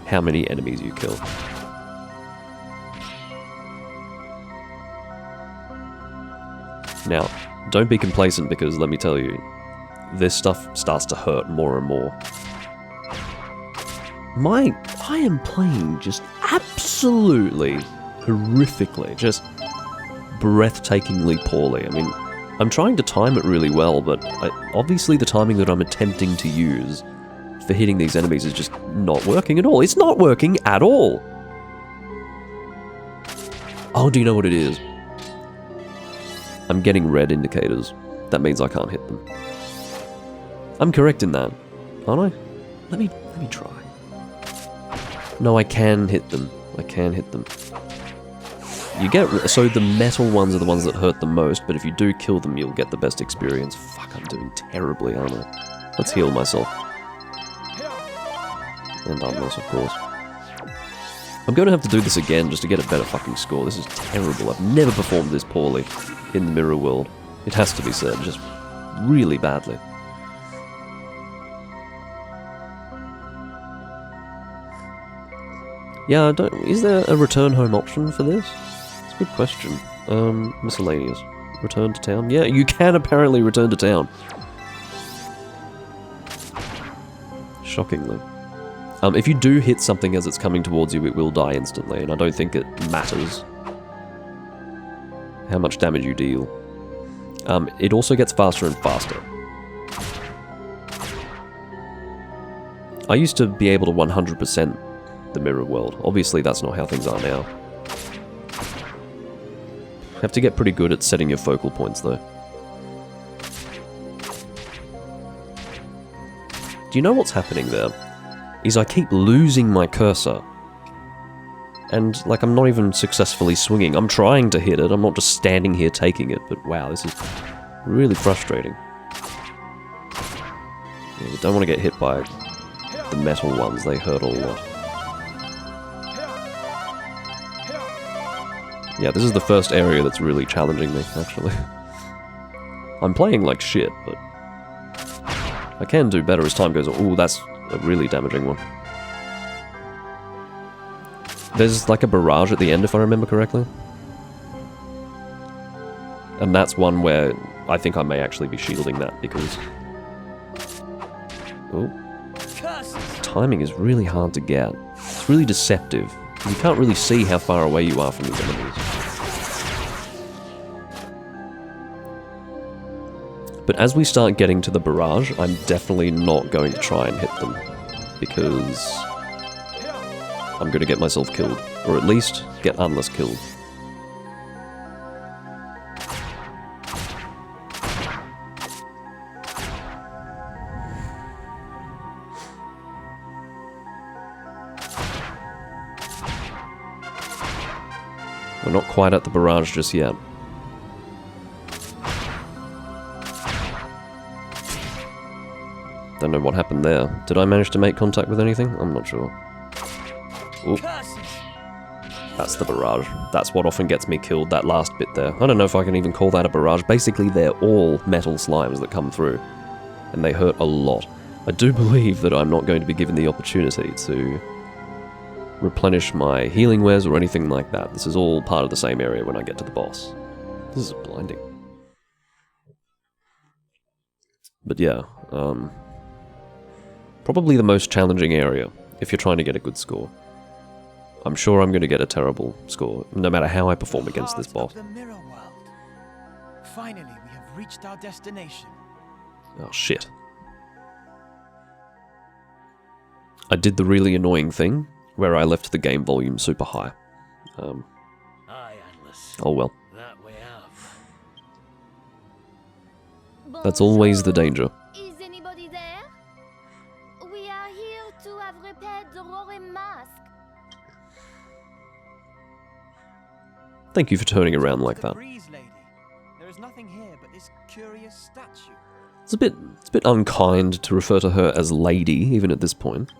how many enemies you kill. Now, don't be complacent, because let me tell you, this stuff starts to hurt more and more. I am playing just absolutely horrifically, just breathtakingly poorly. I mean, I'm trying to time it really well, but obviously the timing that I'm attempting to use for hitting these enemies is just not working at all. It's not working at all! Oh, do you know what it is? I'm getting red indicators. that means I can't hit them. I'm correct in that, aren't I? Let me try. No, I can hit them. I can hit them. You get... So the metal ones are the ones that hurt the most, but if you do kill them, you'll get the best experience. Fuck, I'm doing terribly, aren't I? Let's heal myself. And Unless, of course. I'm going to have to do this again just to get a better fucking score. This is terrible. I've never performed this poorly in the Mirror World. It has to be said, just really badly. Yeah, I don't... Is there a return home option for this? It's a good question. Miscellaneous. Return to town? Yeah, you can apparently return to town. Shockingly. If you do hit something as it's coming towards you, it will die instantly, and I don't think it matters how much damage you deal. It also gets faster and faster. I used to be able to 100% the Mirror World. Obviously, that's not how things are now. You have to get pretty good at setting your focal points, though. Do you know what's happening there? Is I keep losing my cursor. And, like, I'm not even successfully swinging. I'm trying to hit it, I'm not just standing here taking it, but wow, this is really frustrating. Yeah, you don't want to get hit by the metal ones, they hurt a lot. Yeah, this is the first area that's really challenging me, actually. I'm playing like shit, but I can do better as time goes on. Ooh, that's a really damaging one. There's like a barrage at the end, if I remember correctly. And that's one where I think I may actually be shielding that, because... Ooh. Timing is really hard to get. It's really deceptive. You can't really see how far away you are from these enemies. But as we start getting to the barrage, I'm definitely not going to try and hit them, because I'm going to get myself killed, or at least get Unless killed. We're not quite at the barrage just yet. Don't know what happened there. Did I manage to make contact with anything? I'm not sure. Ooh. That's the barrage. That's what often gets me killed, that last bit there. I don't know if I can even call that a barrage. Basically, they're all metal slimes that come through, and they hurt a lot. I do believe that I'm not going to be given the opportunity to replenish my healing wares or anything like that. This is all part of the same area when I get to the boss. This is blinding. But yeah, probably the most challenging area if you're trying to get a good score. I'm sure I'm going to get a terrible score, no matter how I perform against this boss. The Mirror World. Finally, we have reached our destination. Oh shit. I did the really annoying thing where I left the game volume super high. Aye, Atlas. Oh well. That way out. That's always the danger. Is anybody there? We are here to have repaired the Roaring Mask. Thank you for turning around like that. Breeze lady. There is nothing here but this curious statue. It's a bit unkind to refer to her as lady, even at this point.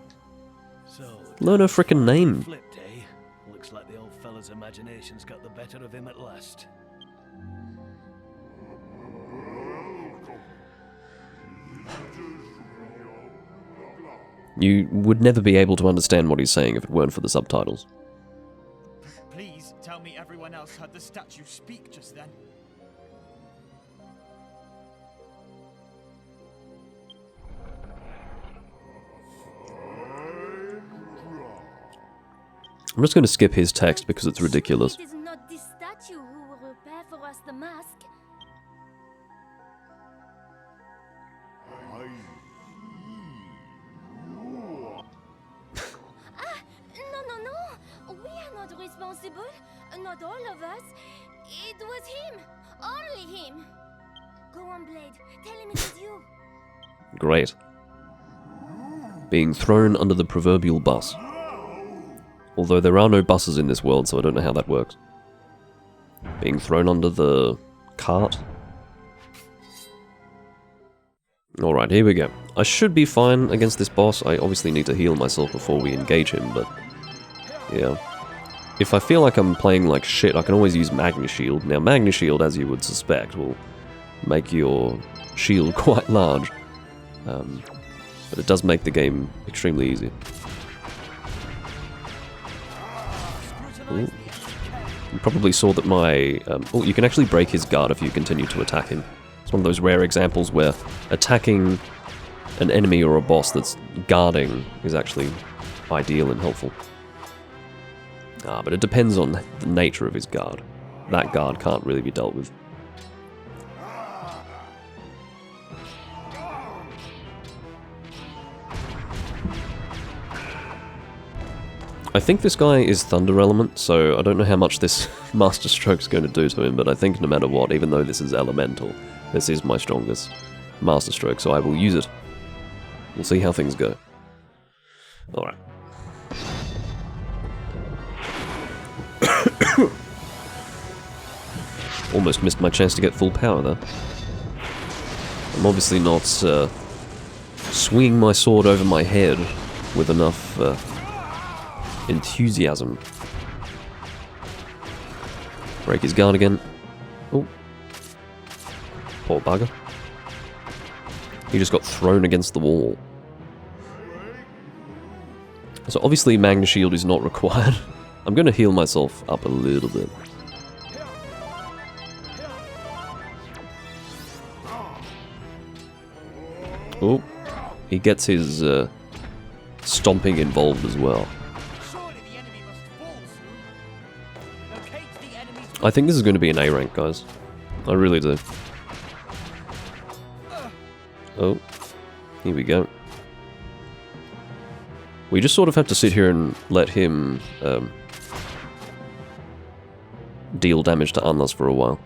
So, Learn her frickin' name. flipped, eh? Looks like the old fella's imagination's got the better of him at last. You would never be able to understand what he's saying if it weren't for the subtitles. Please tell me everyone else heard the statue speak just then. I'm just going to skip his text because it's ridiculous. It is not this statue who will repair for us the mask. No. We are not responsible. Not all of us. It was him. Only him. Go on, Blade. Tell him it is you. Great. Being thrown under the proverbial bus. Although there are no buses in this world, so I don't know how that works. Being thrown under the cart. Alright, here we go. I should be fine against this boss. I obviously need to heal myself before we engage him, but... yeah. If I feel like I'm playing like shit, I can always use Magna Shield. Now, Magna Shield, as you would suspect, will make your shield quite large. But it does make the game extremely easy. Ooh. You probably saw that my... oh, you can actually break his guard if you continue to attack him. It's one of those rare examples where attacking an enemy or a boss that's guarding is actually ideal and helpful. But it depends on the nature of his guard. That guard can't really be dealt with. I think this guy is Thunder Element, so I don't know how much this Master Stroke's going to do to him, but I think no matter what, even though this is Elemental, this is my strongest Master Stroke, so I will use it. We'll see how things go. Alright. Almost missed my chance to get full power there. I'm obviously not swinging my sword over my head with enough enthusiasm. Break his guard again. Oh. Poor bugger. He just got thrown against the wall. So obviously Magna Shield is not required. I'm going to heal myself up a little bit. Oh, he gets his stomping involved as well. I think this is going to be an A rank, guys. I really do. Oh, here we go. We just sort of have to sit here and let him deal damage to Anlas for a while.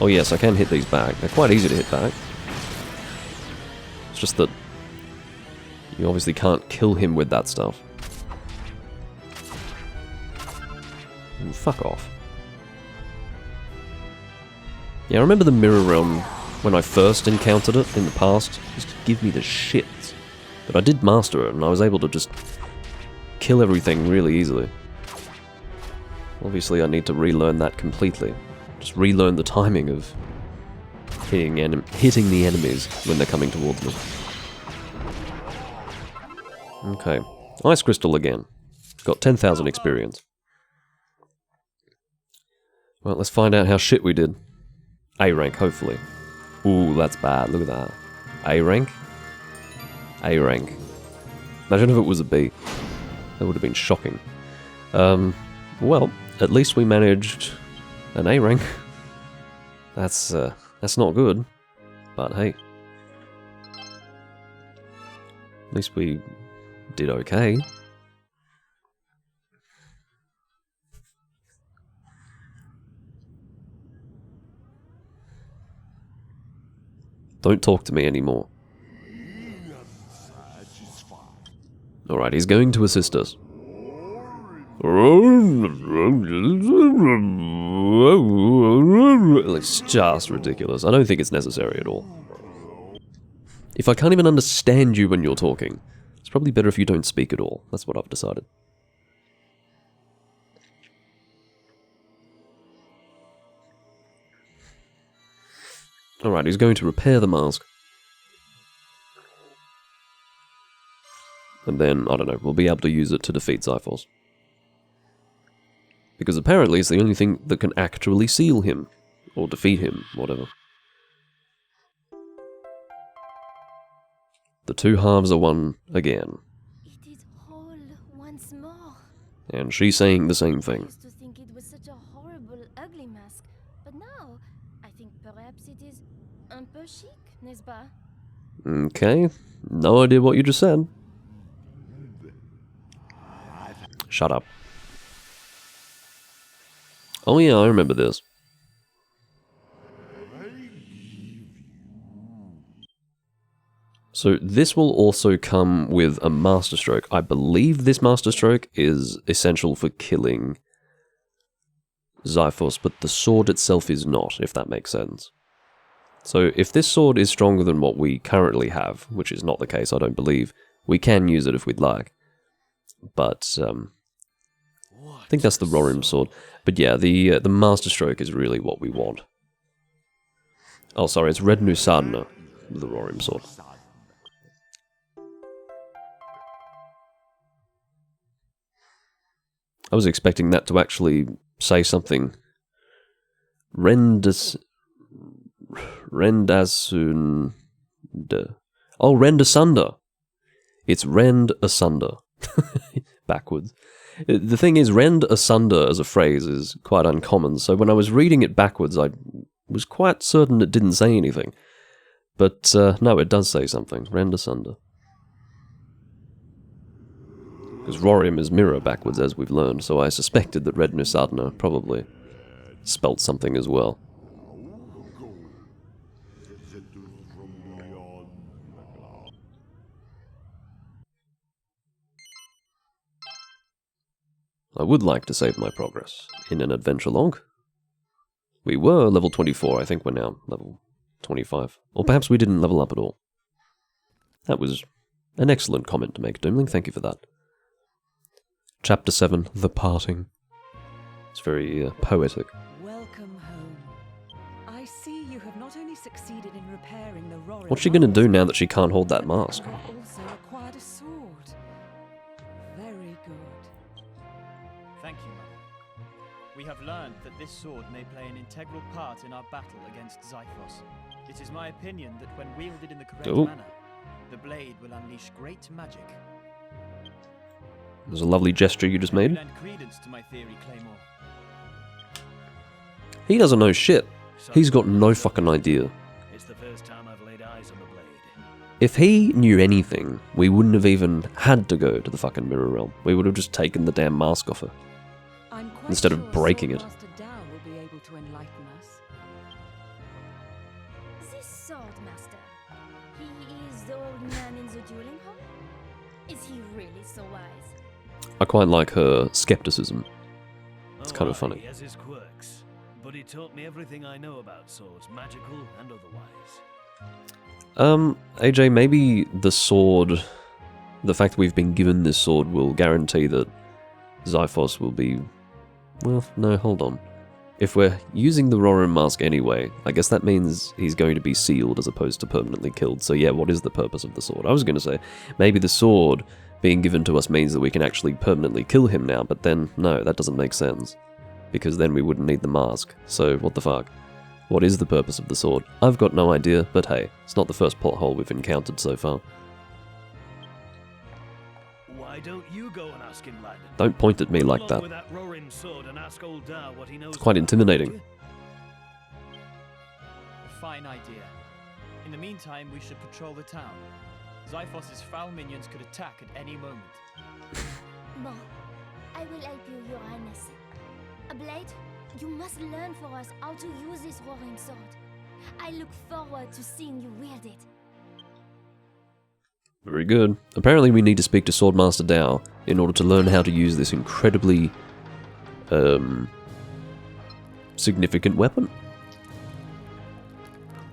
Oh yes, I can hit these back. They're quite easy to hit back. It's just that you obviously can't kill him with that stuff. Ooh, fuck off. Yeah, I remember the Mirror Realm when I first encountered it in the past. It used to give me the shits. But I did master it and I was able to just kill everything really easily. Obviously I need to relearn that completely. Just relearn the timing of hitting the enemies when they're coming towards me. Okay, Ice Crystal again. Got 10,000 experience. Well, let's find out how shit we did. A rank, hopefully. Ooh, that's bad, look at that. A rank? A rank. Imagine if it was a B. That would have been shocking. Well, at least we managed an A rank. That's not good, but hey. At least we did okay. Don't talk to me anymore. Alright, he's going to assist us. It's just ridiculous. I don't think it's necessary at all. If I can't even understand you when you're talking, it's probably better if you don't speak at all. That's what I've decided. Alright, he's going to repair the mask. And then, I don't know, we'll be able to use it to defeat Xiphos. Because apparently it's the only thing that can actually seal him. Or defeat him, whatever. The two halves are one again. It is whole once more. And she's saying the same I thing. used to think it was such a horrible, ugly mask, but now I think perhaps it is un peu chic, n'est-ce pas? Okay, no idea what you just said. Shut up. Oh yeah, I remember this. So this will also come with a Master Stroke. I believe this Master Stroke is essential for killing Xiphos, but the sword itself is not, if that makes sense. So if this sword is stronger than what we currently have, which is not the case, I don't believe, we can use it if we'd like. But I think that's the Rorim sword. But yeah, the Master Stroke is really what we want. Oh, sorry, it's Red Nusadna, the Rorim sword. I was expecting that to actually say something. Rendasun. Oh, Rend Asunder. It's Rend Asunder. Backwards. The thing is, Rend Asunder as a phrase is quite uncommon, so when I was reading it backwards, I was quite certain it didn't say anything. But no, it does say something. Rend Asunder. Because Rorim is mirror backwards, as we've learned, so I suspected that Red Nusadna probably spelt something as well. I would like to save my progress in an adventure log. We were level 24, I think we're now level 25. Or perhaps we didn't level up at all. That was an excellent comment to make, Doomling, thank you for that. Chapter 7, The Parting. It's very poetic. Welcome home. I see you have not only succeeded in repairing the Rorim. What's she going to do now that she can't hold that mask? You have also acquired a sword. Very good. Thank you, Mother. We have learned that this sword may play an integral part in our battle against Xiphos. It is my opinion that when wielded in the correct manner, the blade will unleash great magic. It was a lovely gesture you just made. Lend credence to my theory, Claymore. He doesn't know shit. He's got no fucking idea. It's the first time I've laid eyes on the blade. If he knew anything, we wouldn't have even had to go to the fucking Mirror Realm. We would have just taken the damn mask off her. Instead of breaking it. Master Dao will be able to enlighten us. This sword master, he is the old man in the dueling hall? Is he really so wise? I quite like her skepticism. It's kind of funny. He has his quirks, but he taught me everything I know about swords, magical and otherwise. AJ, maybe the sword, the fact that we've been given this sword will guarantee that Xiphos will be... Well, no, hold on. If we're using the Rorim mask anyway, I guess that means he's going to be sealed as opposed to permanently killed. So yeah, what is the purpose of the sword? I was going to say, maybe the sword being given to us means that we can actually permanently kill him now, but then, no, that doesn't make sense. Because then we wouldn't need the mask. So, what the fuck? What is the purpose of the sword? I've got no idea, but hey, it's not the first plot hole we've encountered so far. Why don't you go and ask him, lad? Don't point at me like that. With that Rorim sword and ask old Dao what he knows. It's quite intimidating. A fine idea. In the meantime, we should patrol the town. Xiphos' foul minions could attack at any moment. Bon, I will help you, Your Highness. A blade? You must learn for us how to use this Rorim sword. I look forward to seeing you wield it. Very good. Apparently we need to speak to Swordmaster Dao in order to learn how to use this incredibly significant weapon.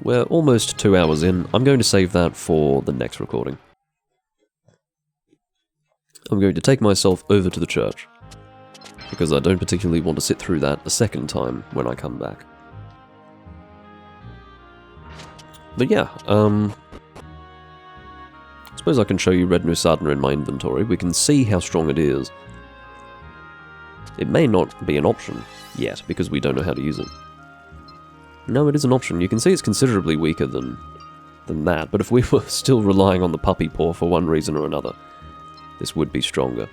We're almost 2 hours in. I'm going to save that for the next recording. I'm going to take myself over to the church, because I don't particularly want to sit through that a second time when I come back. But yeah, I suppose I can show you Red Nusadna in my inventory. We can see how strong it is. It may not be an option yet, because we don't know how to use it. No, it is an option. You can see it's considerably weaker than that, but if we were still relying on the puppy paw for one reason or another, this would be stronger.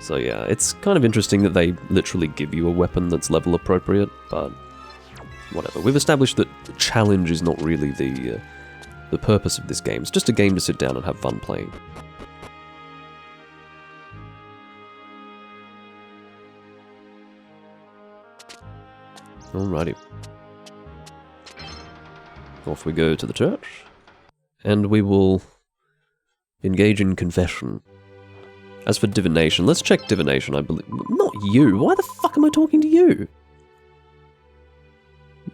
So yeah, it's kind of interesting that they literally give you a weapon that's level appropriate, but whatever. We've established that the challenge is not really the purpose of this game. It's just a game to sit down and have fun playing. Alrighty. Off we go to the church, and we will engage in confession. As for divination, let's check divination, I believe. Not you! Why the fuck am I talking to you?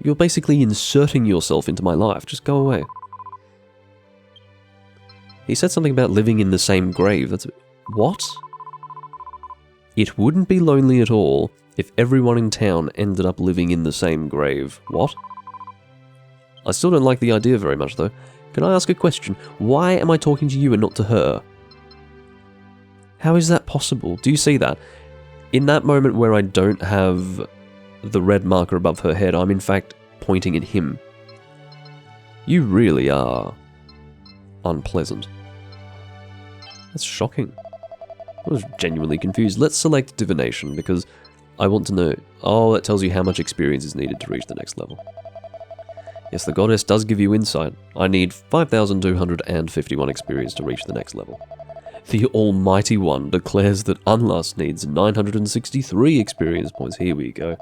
You're basically inserting yourself into my life. Just go away. He said something about living in the same grave. That's... What? It wouldn't be lonely at all if everyone in town ended up living in the same grave. What? I still don't like the idea very much, though. Can I ask a question? Why am I talking to you and not to her? How is that possible? Do you see that? In that moment where I don't have the red marker above her head, I'm in fact pointing at him. You really are unpleasant. That's shocking. I was genuinely confused. Let's select divination, because I want to know... Oh, that tells you how much experience is needed to reach the next level. Yes, the goddess does give you insight. I need 5,251 experience to reach the next level. The Almighty One declares that Unlust needs 963 experience points. Here we go.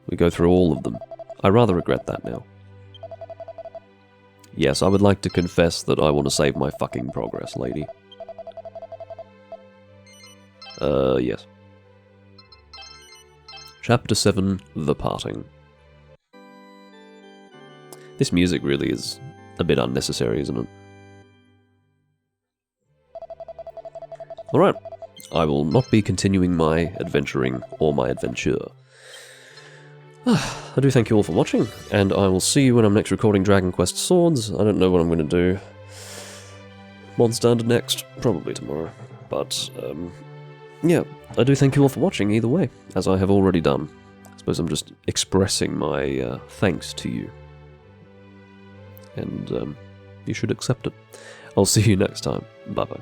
We go through all of them. I rather regret that now. Yes, I would like to confess that I want to save my fucking progress, lady. Yes. Chapter 7, The Parting. This music really is a bit unnecessary, isn't it? Alright, I will not be continuing my adventuring or my adventure. I do thank you all for watching, and I will see you when I'm next recording Dragon Quest Swords. I don't know what I'm going to do. Mondstander next, probably tomorrow. But, yeah, I do thank you all for watching either way, as I have already done. I suppose I'm just expressing my thanks to you. And you should accept it. I'll see you next time. Bye-bye.